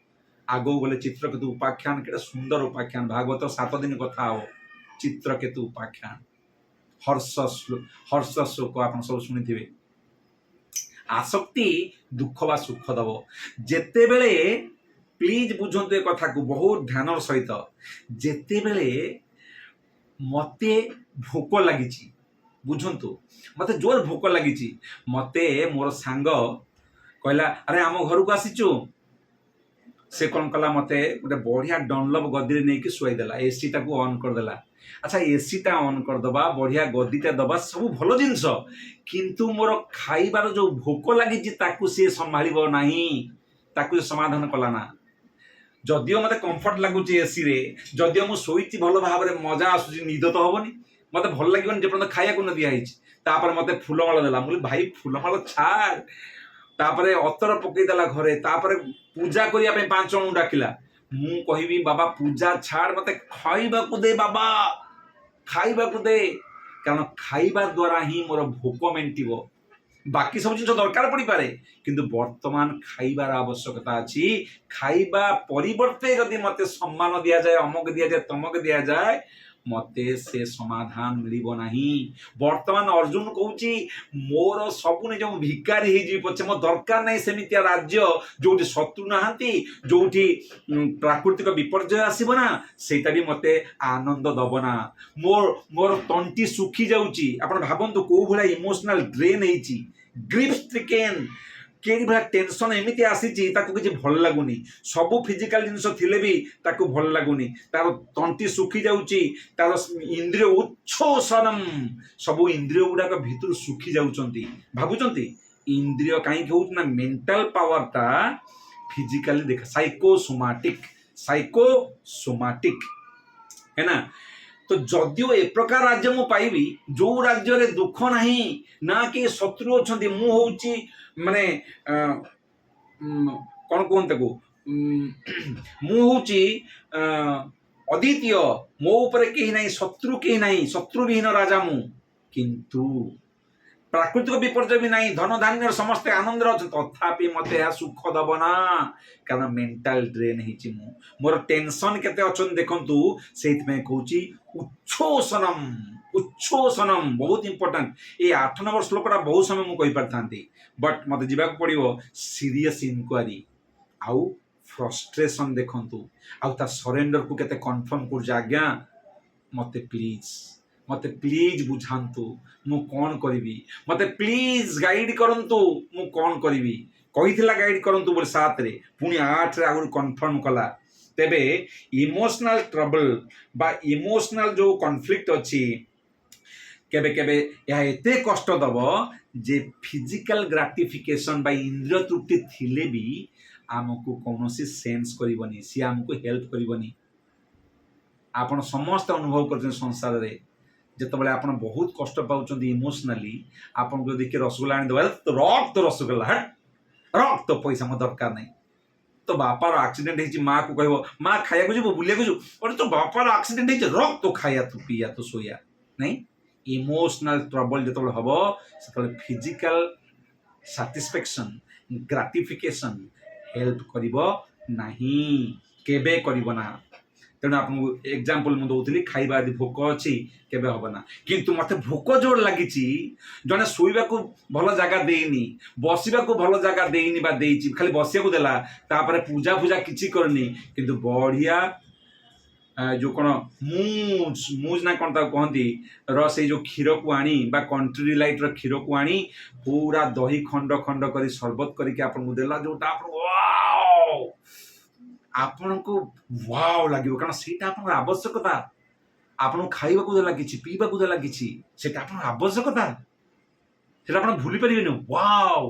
आगो गले चित्रकेतु उपाख्यान के सुंदर उपाख्यान भागवत 7 दिन कथा हो चित्रकेतु उपाख्यान हर्ष श्लोक आप सब शुणी आसक्ति दुख बा सुख दब जेते बेले प्लीज बुझंतु ए कथा को बहुत ध्यान सहित जेते बेले मते भोक लगी बुझंतु मते जोर भोक लगी मते मोर सांग कहला अरे आम घर को आसीचु से कौन कला मते गोटे बढ़िया डनलप गदी नहीं कि शुआईदेला एसी टाक ऑन करदेला। अच्छा एसी टा ऑन करदबा बढ़िया गदीटा दबा सब भल जिनस किंतु मोर खाइबार जो भोक लगी ताकू सी संभालिबो नाही ताकू समाधान कला ना जदिओ मते कंफर्ट लगुच एसी रे जदिओ मु शोइची भल भाव में मजा आसुची निद तो हबनी मते भल लगिबनी जेपर्यंत खाया को न दिया हिच तापर मते फूलमाल देला मुली भाई फूलमाल छाड़ तापरे अतर पकई देला घरे तापरे पूजा करिया पे 5 जण डाकिला मु कहिबी बाबा पूजा छाड़ मते खाइबा को दे बाबा खाइबा को दे कारण खाइबा द्वारा ही मोर भोक मेंटिबो बाकी सब जिन दरकार पड़ी पारे किंतु वर्तमान खाइबार आवश्यकता अच्छी खाइबा परिवर्ते यदि मते सम्मान दिया जाए अमक दिया जाए तमक दिया जाए मते से समाधान मिलिबो नहीं। वर्तमान अर्जुन कहूची मोर सबुने जो भिकारी ही पछे मो दरकार नहीं सेमितिया राज्य जोटी शत्रु नाहांती जोटी प्राकृतिक विपर्यय आसीबो ना सेटा भी मते आनंद दबना मोर मोर तंटी सुखी जाउची आपण भाबंतु को भला इमोशनल ड्रेन हेची ग्रीफ स्ट्रिकेन केड़ी भला टेंशन एमिति आसीची ताको किछि भल लागुनी सबु फिजिकल जिनिस थिले भी ताको भल लागुनी तार तंटी सुखी जाउची तार इंद्रिय उच्छोषणम सबु इंद्रिय गुडाक भितर सुखी जाउचंती भाबुचंती इंद्रिय काई कहउछ ना मेंटल पावर ता फिजिकली देख साइकोसोमाटिक है ना। तो जदिओ ए प्रकार राज्य मु पाइबी जो राज्य रे दुख नहीं ना कि शत्रु अछंती मु होउची माने कौन कहते को मु होउची अद्वितीय मो ऊपर कहीं नहीं शत्रु कहीं नहीं शत्रु विहीन राजा मु किंतु प्राकृतिक विपर्यय भी नहीं धन धान्य समस्त आनंद तथापि मते यह सुख दब ना कारण मेंटल ड्रेन होची मु मोर टेंशन केते अछन देखंतु सेइत में कहूची उच्छोषणम बहुत इंपोर्टेंट ये 8 नंबर श्लोकटा बहुत समय मु कहि परथांती बट मते जीवा को पड़िबो सीरियस इंक्वायरी आउ फ्रस्ट्रेशन देखंतु आउ ता सरेंडर को केते कंफर्म कर आज्ञा मते प्लीज बुझांतु मु कौन करिवि मते प्लीज गाइड करंतु मु कौन करिवि कहिथिला गाइड करंतु बोल 7 रे पुनी 8 रे आगु कंफर्म कला तेबे इमोशनल ट्रबल बा इमोशनल जो कॉन्फ्लिक्ट अच्छी केबे केबे यह एते कष्ट दब जे फिजिकल ग्राटिफिकेशन बा इंद्रिय तृप्ति थिले भी आमको कौनसी सेंस करबनी सी आमको हेल्प करबनी आपण समस्त अनुभव कर संसार रे जितेबाला आपण बहुत कष्ट पाउछन इमोशनली आपन को देखि रसगोल्ला आनि देबा तो रख तो रसगोल्ला हट रख तो पैसा मो दरकार नहीं तो बापार एक्सीडेंट होती माँ को कह माँ खाया को जीव बुलिया को अरे तो बापार एक्सीडेंट होती रख तो खाया तू पिया तो सोया नहीं इमोशनल ट्रबल जो हम से फिजिकल सैटिस्फैक्शन ग्राटिफिकेशन हेल्प करिबो नहीं केबे करिबो ना तेणु आपको एग्जांपल मु दउतली खाइबा यदि भोक अच्छी केबे हबो ना किंतु मते भोक जोर लागी जने शोइबा को भल जगह देनी बसिबा को भल जगह देनी बा देइची खाली बसिया को देला तापर पूजा पूजा किछि करनी किंतु बढ़िया जो कौन मूज मूज ना कौन कहती रे जो क्षीर को आनी बा कंट्री लाइट क्षीर को आनी पूरा दही खंड खंड कर सरबत करके आपको देला जोटा आपण को वाव लगे कारण से आवश्यकता आपन खाइबा को देला किछि पीबा को देला किछि सेटा आपन आवश्यकता सेटा आपन भूली परिबेन वाव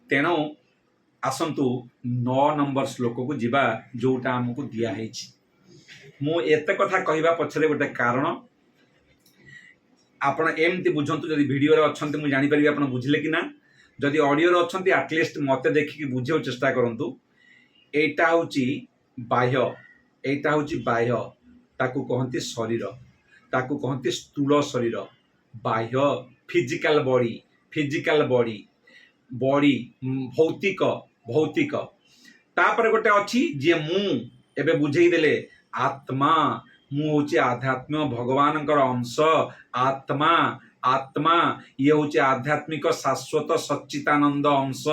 तेणु आसंतु 9 नंबर श्लोक को जीवा जोटा हमको दिया है मु एते कथा कहवा पछरे गोटे कारण आपण एमती बुझंतु जदि वीडियो रे अछंती मु जानि परिबे आपण बुझले कि ना जदि ऑडियो रे अछंती एटलीस्ट मते देखि बुझियो चेष्टा करंतु एटा होची बाह्य ताकू कहंती शरीर ताकू कहंती स्थूल शरीर बाह्य फिजिकल बॉडी बॉडी भौतिक भौतिक तापर गोटे अच्छी जे मु एबे बुझेई देले आत्मा मु होची आध्यात्म भगवान अंश आत्मा आत्मा ये होची आध्यात्मिक शाश्वत सच्चितानंद अंश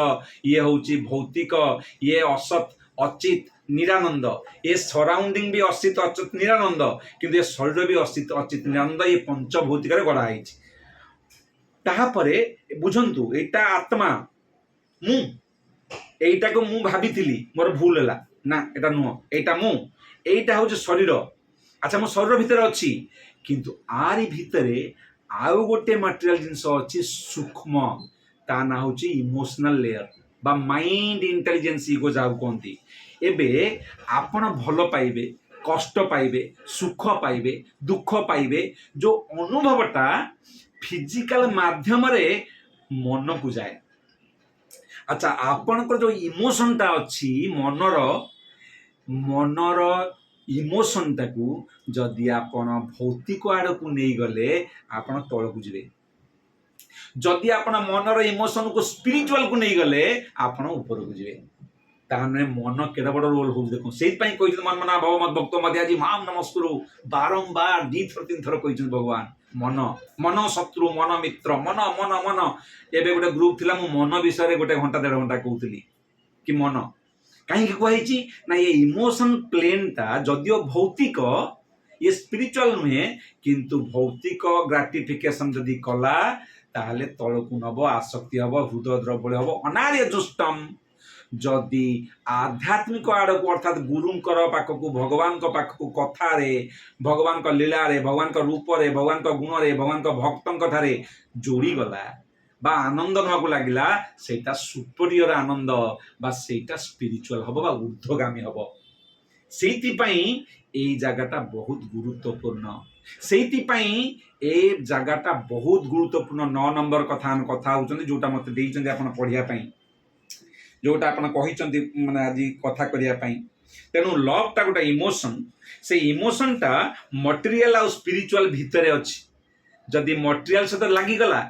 ये होची भौतिक ये असत अचित निरानंद ये सराउंडिंग भी असित अचित निरानंद किंतु ये शरीर भी असित अचित निरानंद ये पंचभौतिक गढ़ा है ताहापरे बुझंतु एटा आत्मा मु एटा को मु भाभी मोर भूल है ना एटा नुह एटा मु एटा हूँ शरीर अच्छा मो शरीर भितर अच्छी किंतु आरी भितरे आउ गोटे मटेरियल जिनस अच्छी सूक्ष्म ता ना हूँ इमोशनल लेयर बा माइंड इंटेलिजेंस इगो जाऊ कहती एबे आपण भल पाइबे कष्ट पाइबे सुख पाइबे दुख पाइबे जो अनुभवटा फिजिकल माध्यम रे मन को जाए अच्छा आपनकर जो इमोशनटा अच्छी मनर इमोशनटा को जदि आपण भौतिक आड़ को नहीं गले आपण तल को जीवे जदि आपण मनर इमोशन को स्पिरिचुअल को नहीं गले आपण ऊपर को जीवे ताने मन केड़ा बड़ रोल हो देखो सेहि पई कहित मन मना भव मत भक्त मध्याजी माम नमस्कुरु बारंबार 2-3 थर कहित भगवान मन मन शत्रु मन मित्र मन मन मन एबे गोटे ग्रुप थिला मु मन विषय गोटे घंटा 1.5 घंटा कहूली कि मन कहीं कही ना ये इमोशन प्लेन टा जदियो भौतिक ये स्पिरिचुअल नुहे किंतु भौतिक ग्राटिफिकेशन जदि कला ताहले तलकु नब आसक्ति हब हृदय द्रबल हब अनार्य जुष्टम जदि आध्यात्मिक आड़ को अर्थात गुरुंकर पाखक भगवान पाखक कथा रे भगवान का लीला रे भगवान का रूप रे भगवान का गुण रे भगवान का भक्तों ठारे जोड़ी गला बा आनंद नवा को लगिला सेटा सुपरियर आनंद बा सेटा स्पिरिचुअल हबो बा ऊर्ध्वगामी हबो सेति पई एई जगहटा बहुत गुरुत्वपूर्ण सेति पई ए जगहटा बहुत गुरुत्वपूर्ण 9 नंबर कथा होचंदी जोटा मते देइचंदी आपण पढिया पई जोटा आपण कहिचंदी माने आज कथा करिया पई तेनु लव टा गोटा इमोशन से इमोशन टा मटेरियल आ स्पिरिचुअल भितरे अछि जदि मटेरियल से तो लागि गला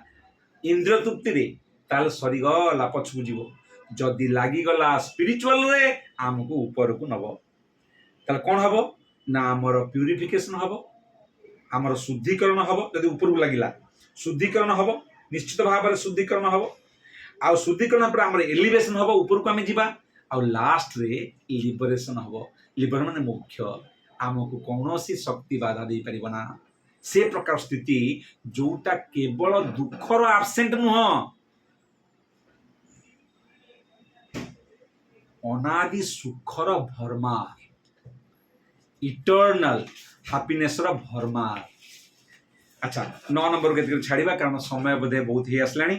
इंद्रिय तृप्ति रे ताल सरी गला पछकु जीवो जदि लागि गला स्पिरिचुअल रे हमको ऊपर को नबो ताल कोन हबो ना हमर प्यूरिफिकेशन हबो हमर शुद्धिकरण हबो जदि ऊपर को लागिला शुद्धिकरण हबो निश्चित भाव शुद्धिकरण हबो आ शुद्धिकरण पर हमर एलिवेशन हबो ऊपर को हम जीवा आ लास्ट रे लिबरेशन हबो लिबर माने मुख्य हमको कौनसी शक्ति बाधा दे परिबना से प्रकार स्थिति जोटा केवल दुखर आबसेंट नुह ଅନାଦି ସୁଖର ଭରମାର, ଇଟର୍ନାଲ ହାପିନେସର ଭରମାର। ଆଚ୍ଛା 9 ନମ୍ବର କେତେ ଛାଡ଼ିବା କାରଣ ସମୟ ବୋଧେ ବହୁତ ହେଇ ଆସିଲାଣି।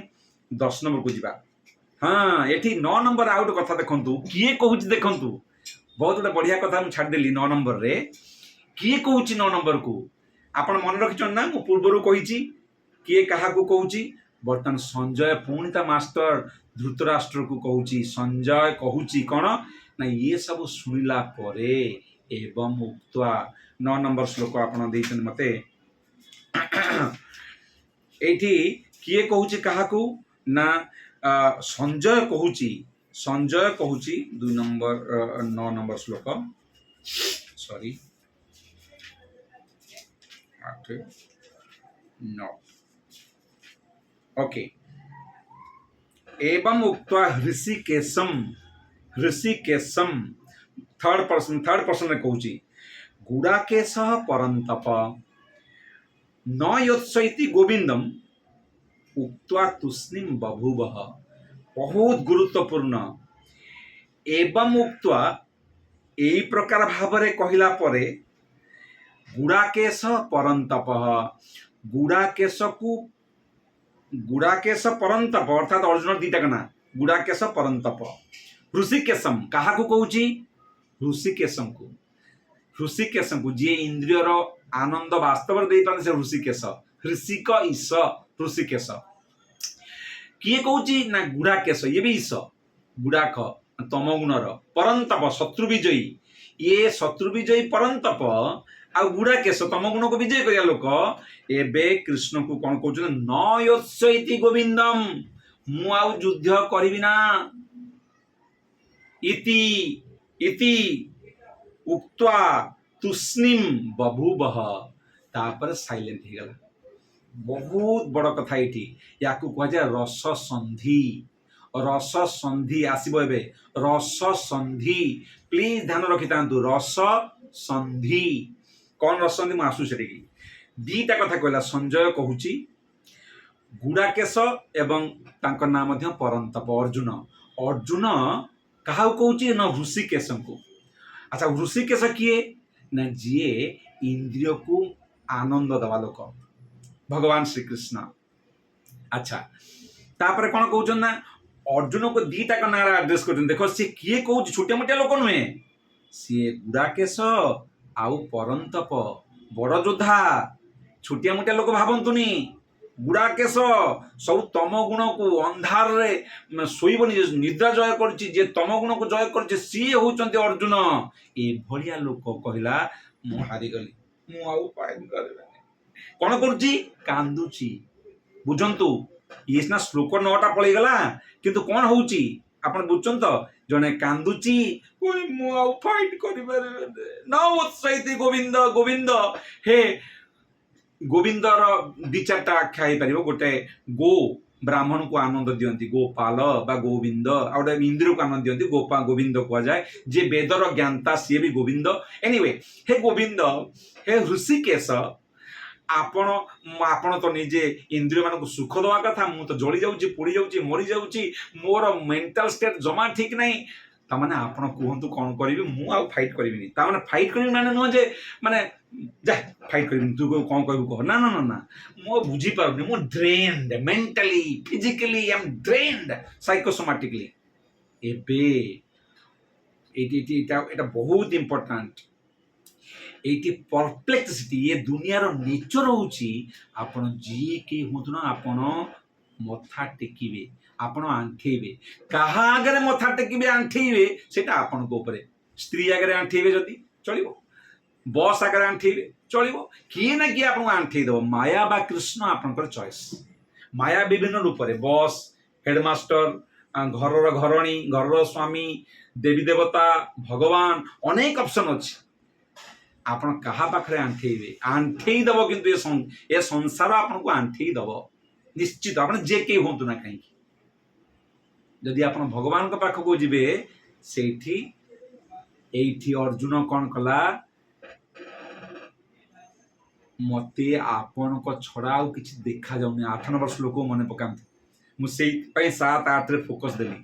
10 ନମ୍ବରକୁ ଯିବା। ହଁ ଏଠି 9 ନମ୍ବର ଆଉ ଗୋଟେ କଥା ଦେଖନ୍ତୁ, କିଏ କହୁଛି ଦେଖନ୍ତୁ, ବହୁତ ଗୋଟେ ବଢିଆ କଥା ମୁଁ ଛାଡ଼ିଦେଲି 9 ନମ୍ବରରେ। କିଏ କହୁଛି 9 ନମ୍ବରକୁ? ଆପଣ ମନେ ରଖିଛନ୍ତି ନା, ମୁଁ ପୂର୍ବରୁ କହିଛି କିଏ କାହାକୁ କହୁଛି। ବର୍ତ୍ତମାନ ସଞ୍ଜୟ ପୁଣି ତା ମାଷ୍ଟର ଧୃତରାଷ୍ଟ୍ରକୁ କହୁଛି। ସଞ୍ଜୟ କହୁଛି କ'ଣ ନା, ଇଏ ସବୁ ଶୁଣିଲା ପରେ ଏବଂ ଉକ୍ତ୍ୱା 9 ନମ୍ବର ଶ୍ଲୋକ ଆପଣ ଦେଇଛନ୍ତି ମତେ। ଏଇଠି କିଏ କହୁଛି କାହାକୁ ନା, ସଞ୍ଜୟ କହୁଛି। ସଞ୍ଜୟ କହୁଛି 2 ନମ୍ବର 9 ନମ୍ବର ଶ୍ଲୋକ, ସରି 8 9 ओके। एवं उक्त्वा हृषिकेशम थर्ड पर्सन में कहूची गुड़ाकेश परंतप न योत्सैति गोविंदम उक्त्वा तुष्णिम बभूवः। बहुत गुरुत्वपूर्ण। एवं उक्त्वा एई प्रकार भावरे कहिला परे गुड़ाकेश परंतप, गुड़ाकेश परंतप अर्थात अर्जुन दीटा का गुड़ाकेश परंतप। ऋषिकेशम कहा कहूची? ऋषिकेशम को जी इंद्रियर आनंद वास्तव दे पारे से ऋषिकेश, ऋषिक ईश ऋषिकेश। किए कहूची ना गुड़ाकेश, ये भी ईश गुड़ाक तमगुणर परंतप शत्रु विजयी, ये शत्रु विजयी परंतप आ गुड़ाकेश तमगुण को विजय करिया लोक। एबे कृष्ण को कौन कहउछ न योत्सैति गोविंदम, मु आउ युद्ध करिबि ना इति इति उक्त्वा तुष्णिम बभूवः। तापर साइलेंट हो गला। बहुत बड़ कथा ये या कह जाए रस संधि। रस संधि आसब ए रस संधि, प्लीज ध्यान रखि था रस संधि कौन रस संधि मुझे आसू से दीटा कथा कहला। संजय कहूची गुड़ाकेश एवं तांकर नाम परंतप अर्जुन। अर्जुन क्या कहूची न ऋषिकेश को। अच्छा ऋषिकेश किए ना जीए इंद्रिय को आनंद दवा लोक भगवान श्री कृष्ण। अच्छा तापर कौन कहउछन ना अर्जुन को दीटा का नारा एड्रेस कर देखो सी किए कहूँ छोटे मोटे लोक नुहे, सी गुड़ाकेश आउ परंतप बड़ योद्धा। छोटिया मोटिया लोक भावतुनि गुड़ाकेश सब तम गुण को अंधार रे शोबनी निद्रा जय कर तम गुण को जय कर सी होउचंती अर्जुन। ए भलिया लोक कहला मु हारिगली, मु आउ पाइन करबे कौन करुची कांदुची। बुझंतु ये सिना श्लोक 9टा पळी गला किंतु कौन होउची आपण बुझछन तो जने कांदुची कोई मु आउ फाइट करिबार न उत्साहित गोविंद गोविंद। हे गोविंदर दी चारटा आख्या हो पार। गोटे गो ब्राह्मण को आनंद दियंती गोपाल बा गोविंद, आ गोटे इंद्र को आनंद दियंती गोपा गोविंद कह जाए। जे वेदर ज्ञाता सी भी गोविंद। एनीवे हे गोविंद हे ऋषिकेश आपण तो निजे इंद्रिय मान सुख दवा कथा, मु तो जली जाऊँ पोड़ी जाऊँ मरी जाऊँ, मोर मेंटल स्टेट जमा ठीक नहीं। ताने आपण कहतु कौन करी मु आ फाइट करी ताने फाइट करी माने नुह जे माने जा फाइट करी तू कौन कहबू कह ना ना ना ना मु बुझी पारुनी। मु drained mentally physically I am drained psychosomatically. एबे एटा बहुत इंपोर्टेंट। एटी परप्लेक्सिटी ये दुनियार नेचर होउची आपण जी के हुंतु ना आपण मथा टेकिबे, आपण आंठेबे। कहा आगे मथा टेकिबे आंठेबे सेटा आपण को ऊपर। स्त्री आगे आंठेबे जदी चलिबो, बॉस आगे आंठेबे चलिबो, किए ना किए आपण आंठे दबो। माया बा कृष्ण आपनकर चॉइस। माया विभिन्न रूप रे बॉस, हेडमास्टर, घरर घरणी, घरर स्वामी, देवी देवता, भगवान अनेक ऑप्शन अछि। आपण कहा पाखरे आंठेबे आंठेई दबो किंतु ए संसार आपण को आंठेई दबो निश्चित। आपण जे के होंतु ना कहीं जदि आपण भगवान को पाख को जिबे सेठी एठी अर्जुन कौन कला मते आपण को छड़ा आ किछि देखा जाउनी। 8 नंबर श्लोक मन पकांत मु सेई पई 7 8 रे फोकस देली।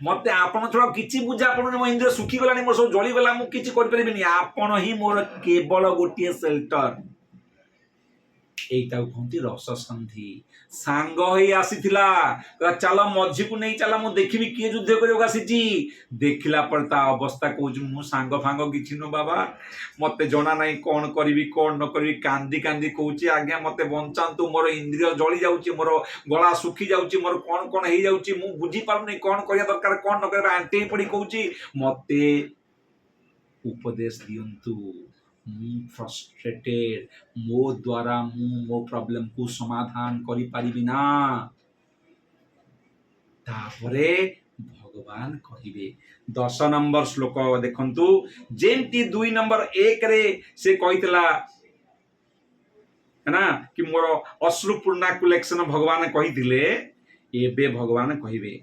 मते आपण छड़ा किछि बुझा आपण मो इंद्रिय सुखी गलानी मोर सब जळी गला मु किछि कर परिबिनी आपण ही मोर केवल गोटिए शेल्टर এইটাও কহନ୍ତି রস সন্ধি সাঙ্গ হই আসিছিলা চাল মঝিକୁ নেই চালা মু দেখিবি কিଏ যুদ্ধ କରିବାକୁ ଆସିଛି ଦେଖିଲା ପରେ ତା ଅବସ୍ଥା କହୁଛି ମୁଁ ସାଙ୍ଗ ଫାଙ୍ଗ କିଛି ନୁ ବାବା ମତେ ଜଣା ନାହିଁ କଣ କରିବି କଣ ନ କରିବି କାନ୍ଦି କାନ୍ଦି କହୁଛି ଆଜ୍ଞା ମତେ ବଞ୍ଚାନ୍ତୁ ମୋର ଇନ୍ଦ୍ରିୟ ଜଳି ଯାଉଛି ମୋର ଗଳା ଶୁଖି ଯାଉଛି ମୋର କଣ କଣ ହେଇଯାଉଛି ମୁଁ ବୁଝି ପାରୁନି କଣ କରିବା ଦରକାର କଣ ନ କରିବା ଆଣ୍ଠେଇ ପଡି କହୁଛି ମତେ ଉପଦେଶ ଦିଅନ୍ତୁ ମୁଁ ଫ୍ରଷ୍ଟ୍ରେଟେଡ ମୋ ଦ୍ୱାରା ମୁଁ ମୋ ପ୍ରୋବ୍ଲେମ को समाधान करि परिबि ना तापरे भगवान कहिबे 10 नंबर श्लोक देखंतु जेंती 2 नंबर 1 रे से कहितला है ना कि मोर अश्रु पूर्णाकुलेक्शन भगवान कहिथिले एबे भगवान कहिबे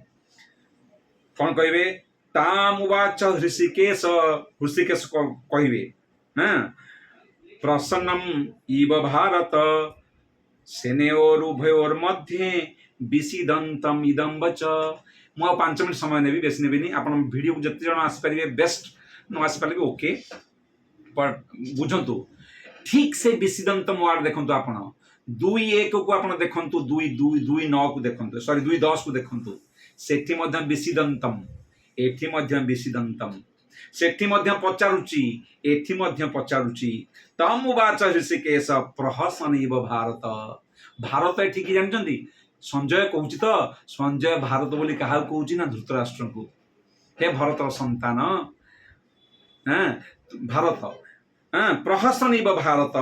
कोन कहिबे तामुवाच ऋषिकेश कहिबे हाँ प्रसन्नम इव भारत सेनेयोरुभयोर्मध्ये विषिदंतम इदं वच मु 5 मिनट समय नेबी बेस नेबिनी आपण वीडियो को जति जण आसी परिबे बेस्ट न आसी परिबे ओके पर बुझंतु ठीक से विषिदंतम वर्ड देखंतु आपण 2:1 को आपण देखंतु 2:9 को देखंतु सॉरी 2:10 को देखंतु सेठी मध्य विषिदंतम एठी मध्य विषिदंतम सेठी मध्य पचारुची एठी मध्य पचारुची तम उवाच ऋषिकेश प्रहसनैव भारत भारत एठी की जानचंदी संजय कहूची तो संजय भारत बोली कहा कहूची ना धृतराष्ट्र को हे भरतर संतान भारत प्रहसनैव भारत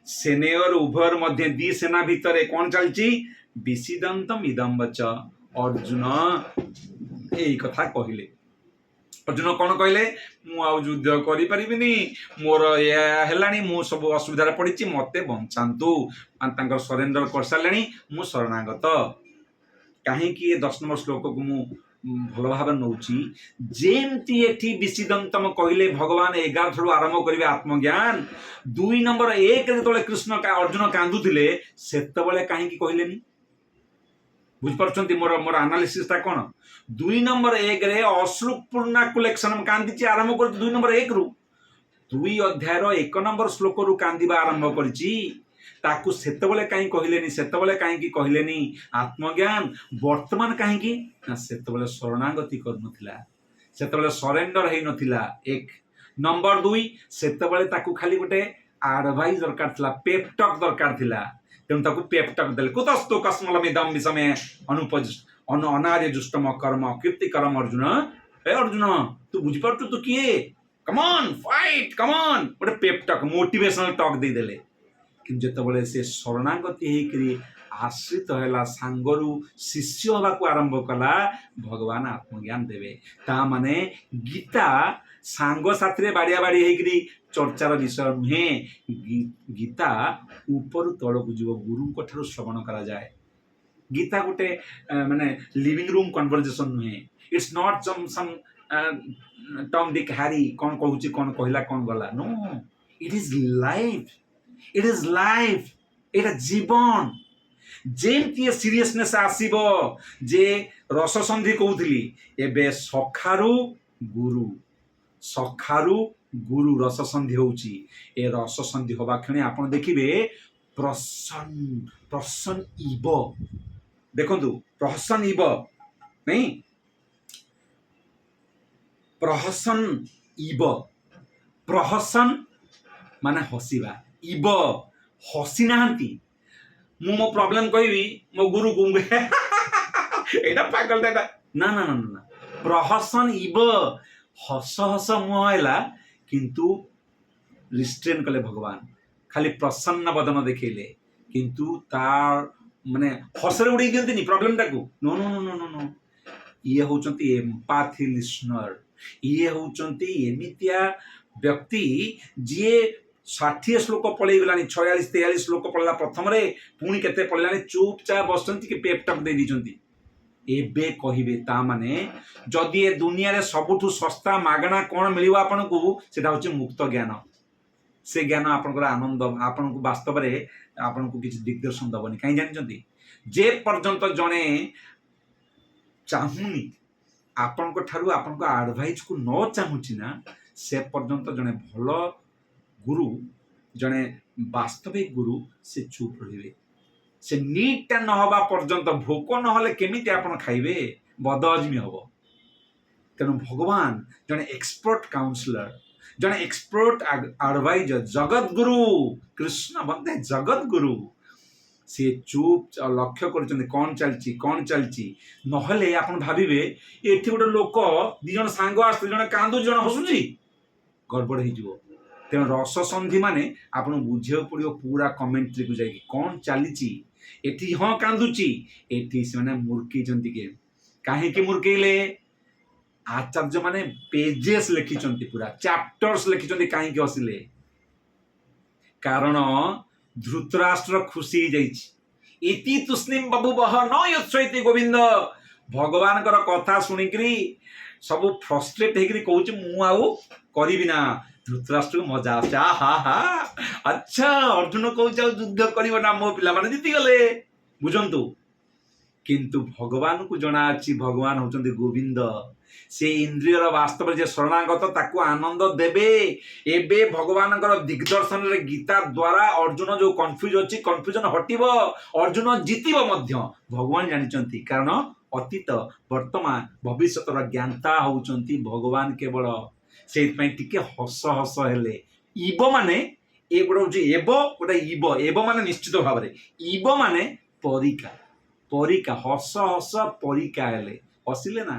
सेनेयर उभयर मध्य दी सेना भितर कौन चलची विषिदंतम इदं वच अर्जुन यही कथा कहले अर्जुन कौन कहले मु आ युद्ध करि परिबिनी मोर या हेलानी मु सब असुविधा पड़ी मते बंचातु तांकर सरेंडर कर सारलेनी मु शरणागत कहीं कि 10 नंबर श्लोक को मु भल भाव नौची जेमती एठी विषिदंतम कहले भगवान 11 ठू आरंभ करिवे आत्मज्ञान 2 नंबर 1 रे तले कृष्ण का अर्जुन कांदुथिले सेते बेले काहे कि कहलेनी बुझ पारछंती मोर मोर एनालिसिस ता कोन 2 नंबर 1 रे अश्रु पूर्णाकुलेक्शन कांदी आरंभ कर 2 नंबर 1 रु 2 अध्याय रो 1 नंबर श्लोक रु कांदीबा आरंभ करछि ताकू सेते बेले काहे कहलेनी सेते बेले काहे कि कहलेनी आत्मज्ञान वर्तमान काहे कि ना सेते बेले शरणागति करनथिला सेते बेले सरेंडर हेइ नथिला 1 नंबर 2 सेते बेले ताकू खाली गोटे एडवाइस दरकार थिला पेप टॉक दरकार थिला तेणु ताकू पेप टॉक देले कुतस्तु कस्मलमिदं विषमे अनुपज अनार्य जुष्टम कर्म कीर्ति कर्म अर्जुन ए अर्जुन तू बुझी पारतु तू किए come on fight come on गोटे पेप टॉक मोटिवेशनल टॉक दे देले कि जेतेबेले से शरणागति हेकरी आश्रित हैला सांगरु शिष्य होबा को आरंभ कला भगवान आत्मज्ञान देवे ता माने गीता सांग साथरे बाड़िया बाड़ी हेकरी चर्चार विषय नुहे गीता ऊपर तल को जीव गुरु को ठारो श्रवण करा जाए गीता गोटे माने लिविंग रूम कन्वर्सेशन नुहे it's not some Tom Dick Harry कौन कहूची कौन कहला कौन गला नो इट इज लाइफ एटा जीवन जेमती सीरियसनेस आसीबो जे रस संधि कहूली एबे सखारु गुरु रस संधि होउची ए रस संधि होबा क्षणी आपण देखिबे प्रसन्न इव देखंतु प्रहसन इव नहीं प्रहसन इव प्रहसन माने हसीबा इव हसी नांती मो प्रॉब्लम कहबी मो गुरु को एटा पागल दादा ना ना ना ना प्रहसन इव हस हस मुहला किंतु रिस्ट्रेन कले भगवान खाली प्रसन्न बदन देखले किंतु तार माने हसरे उड़ी दियंती प्रॉब्लम टाकू no no no no no no ये होचंती एम्पैथी लिसनर ये होचंती एमितिया व्यक्ति जे 60 श्लोक पढ़े गलानी 46-43 श्लोक पढ़ला प्रथम रे पुणी केते पढ़लानी चुपचाप बसचंती कि पेप टॉक दे दीचंती एबे कहिबे ता माने जदि ए दुनिया रे सबुठु सस्ता मागणा कोन मिलिबा आपनको सेटा होचे मुक्त ज्ञान से ज्ञान आपनकर आनंद आपनको वास्तव रे आपनको किछ दिग्दर्शन दबनी काई जानि जंती जे पर्यंत जणे चाहुनी ଆପଣଙ୍କ ଠାରୁ ଆପଣଙ୍କ ଆଡଭାଇସ୍କୁ ନ ଚାହୁଁଛି ନା ସେ ପର୍ଯ୍ୟନ୍ତ ଜଣେ ଭଲ ଗୁରୁ, ଜଣେ ବାସ୍ତବିକ ଗୁରୁ ସେ ଚୁପ୍ ରହିବେ। ସେ ନିଡ୍ଟା ନ ହେବା ପର୍ଯ୍ୟନ୍ତ, ଭୋକ ନହେଲେ କେମିତି ଆପଣ ଖାଇବେ? ବଦହଜମି ହେବ। ତେଣୁ ଭଗବାନ ଜଣେ ଏକ୍ସପର୍ଟ କାଉନସିଲର, ଜଣେ ଏକ୍ସପର୍ଟ ଆଡଭାଇଜର, ଜଗତଗୁରୁ କୃଷ୍ଣ ବନ୍ଦେ ଜଗତଗୁରୁ। ସେ ଚୁପ୍ ଲକ୍ଷ୍ୟ କରୁଛନ୍ତି କ'ଣ ଚାଲିଛି। ନହେଲେ ଆପଣ ଭାବିବେ ଏଠି ଗୋଟେ ଲୋକ, ଦି ଜଣ ସାଙ୍ଗ ଆସୁଛନ୍ତି, ଜଣେ କାନ୍ଦୁଛି ଜଣେ ହସୁଛି, ଗଡ଼ବଡ଼ ହେଇଯିବ। ତେଣୁ ରସସନ୍ଧି ମାନେ ଆପଣଙ୍କୁ ବୁଝିବାକୁ ପଡ଼ିବ ପୁରା କମେଣ୍ଟ୍ରିକୁ ଯାଇକି କ'ଣ ଚାଲିଛି। ଏଠି ହଁ କାନ୍ଦୁଛି, ଏଠି ସେମାନେ ମୁର୍କେଇଛନ୍ତି କିଏ? କାହିଁକି ମୁର୍କେଇଲେ? ଆଚାର୍ଯ୍ୟ ମାନେ ପେଜେସ୍ ଲେଖିଛନ୍ତି, ପୁରା ଚାପ୍ଟର୍ସ ଲେଖିଛନ୍ତି କାହିଁକି ହସିଲେ। କାରଣ ଧୃତରାଷ୍ଟ୍ର ଖୁସି ହେଇଯାଇଛି। ଇତି ତୁଷ୍ଣିମ୍ ବଭୂବଃ ନ ୟଚ୍ଛଇତି ଗୋବିନ୍ଦ। ଭଗବାନଙ୍କର କଥା ଶୁଣିକିରି ସବୁ ଫ୍ରଷ୍ଟ୍ରେଟ୍ ହେଇକିରି କହୁଛି ମୁଁ ଆଉ କରିବି ନା। ଧୃତରାଷ୍ଟ୍ରକୁ ମଜା ଆସୁଛି, ଆଚ୍ଛା ଅର୍ଜୁନ କହୁଛି ଆଉ ଯୁଦ୍ଧ କରିବ ନା, ମୋ ପିଲାମାନେ ଜିତିଗଲେ। ବୁଝନ୍ତୁ, କିନ୍ତୁ ଭଗବାନଙ୍କୁ ଜଣା ଅଛି ଭଗବାନ ହଉଛନ୍ତି ଗୋବିନ୍ଦ। ସେ ଇନ୍ଦ୍ରିୟର ବାସ୍ତବରେ ଯେ ଶରଣାଗତ ତାକୁ ଆନନ୍ଦ ଦେବେ। ଏବେ ଭଗବାନଙ୍କର ଦିଗ୍ଦର୍ଶନରେ ଗୀତା ଦ୍ୱାରା ଅର୍ଜୁନ ଯୋଉ କନଫ୍ୟୁଜ ଅଛି, କନଫ୍ୟୁଜନ ହଟିବ, ଅର୍ଜୁନ ଜିତିବ ମଧ୍ୟ ଭଗବାନ ଜାଣିଛନ୍ତି। କାରଣ ଅତୀତ, ବର୍ତ୍ତମାନ, ଭବିଷ୍ୟତର ଜ୍ଞାତା ହଉଛନ୍ତି ଭଗବାନ କେବଳ। ସେଇଥିପାଇଁ ଟିକେ ହସ ହେଲେ। ଇବ ମାନେ ଏ ଗୋଟେ ହଉଛି ଏବ, ଗୋଟେ ଇବ। ଏବ ମାନେ ନିଶ୍ଚିତ ଭାବରେ, ଇବ ମାନେ ପରୀକ୍ଷା। ହସ ପରୀକ୍ଷା ହେଲେ। ହସିଲେ ନା,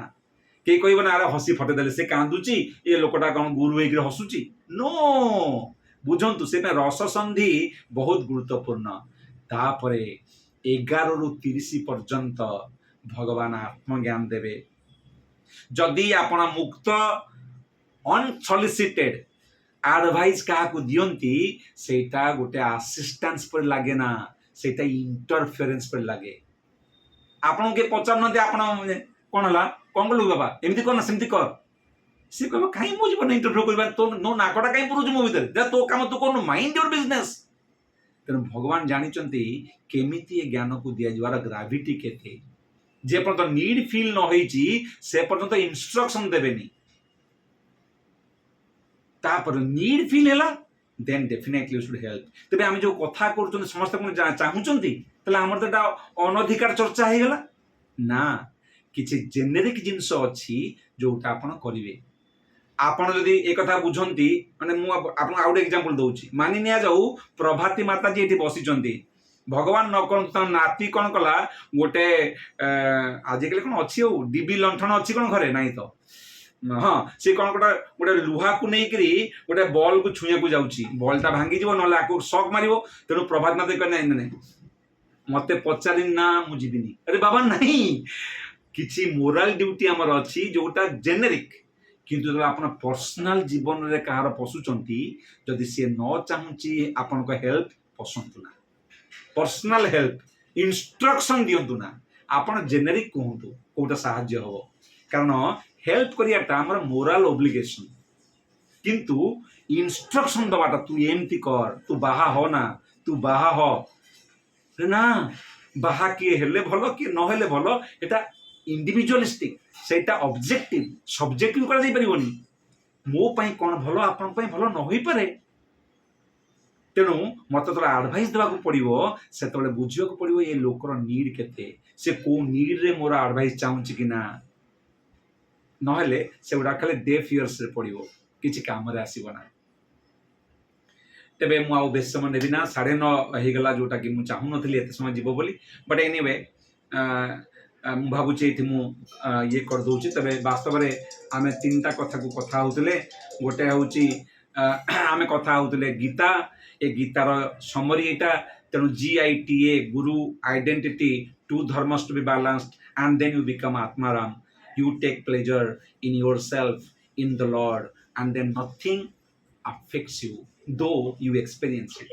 କେହି କହିବ ନା ଆରେ ହସି ଫଟେଇଦେଲେ, ସେ କାନ୍ଦୁଛି, ଏ ଲୋକଟା କ'ଣ ଗୁରୁ ହେଇକିରି ହସୁଛି? ନୋ, ବୁଝନ୍ତୁ, ସେଇଟା ରସସନ୍ଧି ବହୁତ ଗୁରୁତ୍ୱପୂର୍ଣ୍ଣ। ତାପରେ 11ରୁ 30 ପର୍ଯ୍ୟନ୍ତ ଭଗବାନ ଆତ୍ମଜ୍ଞାନ ଦେବେ। ଯଦି ଆପଣ ମୁକ୍ତ ଅନସଲିସିଟେଡ ଆଡଭାଇସ୍ କାହାକୁ ଦିଅନ୍ତି, ସେଇଟା ଗୋଟେ ଆସିଷ୍ଟାନ୍ସ ପରି ଲାଗେ ନା, ସେଇଟା ଇଣ୍ଟରଫିୟରେନ୍ସ ପରି ଲାଗେ। ଆପଣଙ୍କୁ କିଏ ପଚାରୁନାହାନ୍ତି ଆପଣ କ'ଣ ହେଲା, କ'ଣ କଲୁ ବାବା, ଏମିତି କର ନା ସେମିତି କର। ସେ କହିବ କାହିଁ ମୁଁ ଜୀବନ ଇଣ୍ଟରଫିୟର କରିବା, ତୋ ନାକଟା କାହିଁ ପୁରୁଛୁ ମୋ ଭିତରେ, ତୋ କାମ ତୁ କରୁନୁ, ମାଇଣ୍ଡ ୟୋର ବିଜନେସ୍। ତେଣୁ ଭଗବାନ ଜାଣିଛନ୍ତି କେମିତି ଏ ଜ୍ଞାନକୁ ଦିଆଯିବ, ଗ୍ରାଭିଟି କେତେ। ଯେ ପର୍ଯ୍ୟନ୍ତ ନିଡ୍ ଫିଲ୍ ନ ହେଇଛି ସେ ପର୍ଯ୍ୟନ୍ତ ଇନଷ୍ଟ୍ରକ୍ସନ ଦେବେନି। ତାପରେ ନିଡ୍ ଫିଲ୍ ହେଲା, ଦେନ୍ ଡେଫିନେଟଲି ୟୁ ସୁଡ୍ ହେଲ୍ପ। ତେବେ ଆମେ ଯୋଉ କଥା କରୁଛନ୍ତି ସମସ୍ତେ କ'ଣ ଚାହୁଁଛନ୍ତି? ତାହେଲେ ଆମର ତ ଏଟା ଅନଧିକାର ଚର୍ଚ୍ଚା ହେଇଗଲା ନା। କିଛି ଜେନେରିକ ଜିନିଷ ଅଛି ଯୋଉଟା ଆପଣ କରିବେ। ଆପଣ ଯଦି ଏ କଥା ବୁଝନ୍ତି, ମାନେ ମୁଁ ଆପଣଙ୍କୁ ଆଉ ଗୋଟେ ଏକ୍ଜାମ୍ପଲ ଦଉଛି। ମାନି ନିଆଯାଉ ପ୍ରଭାତୀ ମାତାଜୀ ଏଠି ବସିଛନ୍ତି, ଭଗବାନ ନ କରନ୍ତୁ ତାଙ୍କ ନାତି କ'ଣ କଲା, ଗୋଟେ ଆଜିକାଲି କ'ଣ ଅଛି, ଆଉ ଡିବି ଲଣ୍ଠନ ଅଛି କ'ଣ ଘରେ? ନାହିଁ ତ, ହଁ, ସେ କ'ଣ ଗୋଟେ ଲୁହାକୁ ନେଇକିରି ଗୋଟେ ବଲ୍କୁ ଛୁଇଁବାକୁ ଯାଉଛି, ବଲ୍ଟା ଭାଙ୍ଗିଯିବ, ନହେଲେ ଆକୁ ସକ୍ ମାରିବ। ତେଣୁ ପ୍ରଭାତ ମାତା କହିଲେ ନାଇଁ, ମତେ ପଚାରିନି ନା, ମୁଁ ଯିବିନି। ଆରେ ବାବା ନାହିଁ, କିଛି ମୋରାଲ ଡ୍ୟୁଟି ଆମର ଅଛି ଯୋଉଟା ଜେନେରିକ। କିନ୍ତୁ ଯେତେବେଳେ ଆପଣ ପର୍ସନାଲ ଜୀବନରେ କାହାର ପଶୁଛନ୍ତି, ଯଦି ସିଏ ନ ଚାହୁଁଛି ଆପଣଙ୍କ ହେଲ୍ପ, ପଶନ୍ତୁ ନା। ପର୍ସନାଲ ହେଲ୍ପ ଇନଷ୍ଟ୍ରକ୍ସନ ଦିଅନ୍ତୁ ନା, ଆପଣ ଜେନେରିକ କୁହନ୍ତୁ କୋଉଟା ସାହାଯ୍ୟ ହବ। କାରଣ ହେଲ୍ପ କରିବାଟା ଆମର ମୋରାଲ ଓବ୍ଲିଗେସନ, କିନ୍ତୁ ଇନଷ୍ଟ୍ରକ୍ସନ ଦବାଟା ତୁ ଏମିତି କର, ତୁ ବାହା ହ ନା, ତୁ ବାହା ହ ନା। ବାହା କିଏ ହେଲେ ଭଲ, କିଏ ନହେଲେ ଭଲ, এটা ଇଣ୍ଡିଭିଜୁଆଲିଷ୍ଟିକ, ସେଇଟା ଅବଜେକ୍ଟିଭ, ସବଜେକ୍ଟିଭ କରାଯାଇ ପାରିବନି। ମୋ ପାଇଁ କ'ଣ ଭଲ, ଆପଣଙ୍କ ପାଇଁ ଭଲ ନ ହୋଇପାରେ। ତେଣୁ ମତେ ଯେତେବେଳେ ଆଡଭାଇସ୍ ଦେବାକୁ ପଡିବ, ସେତେବେଳେ ବୁଝିବାକୁ ପଡିବ ଏ ଲୋକର ନିଡ୍ କେତେ, ସେ କୋଉ ନିଡ୍ରେ ମୋର ଆଡଭାଇସ୍ ଚାହୁଁଛି କି ନା। ନହେଲେ ସେଗୁଡା ଖାଲି ଡେଫ୍ ଇୟର୍ସରେ ପଡିବ, କିଛି କାମରେ ଆସିବ ନା। ତେବେ ମୁଁ ଆଉ ବେଶୀ ସମୟ ନେବି ନା, 9:30 ହେଇଗଲା, ଯୋଉଟା କି ମୁଁ ଚାହୁଁନଥିଲି ଏତେ ସମୟ ଯିବ ବୋଲି। ବଟ୍ ଏନିୱେ, ମୁଁ ଭାବୁଛି ଏଇଠି ମୁଁ ଇଏ କରିଦେଉଛି। ତେବେ ବାସ୍ତବରେ ଆମେ 3ଟା କଥାକୁ କଥା ହଉଥିଲେ। ଗୋଟେ ହେଉଛି ଆମେ କଥା ହଉଥିଲେ ଗୀତା, ଏ ଗୀତାର ସମରି ଏଇଟା। ତେଣୁ GITA, guru, identity, 2 dharmas to be balanced, and then you become ଆତ୍ମାରାମ। You take pleasure in yourself, in the Lord, and then nothing affects you, though you experience it.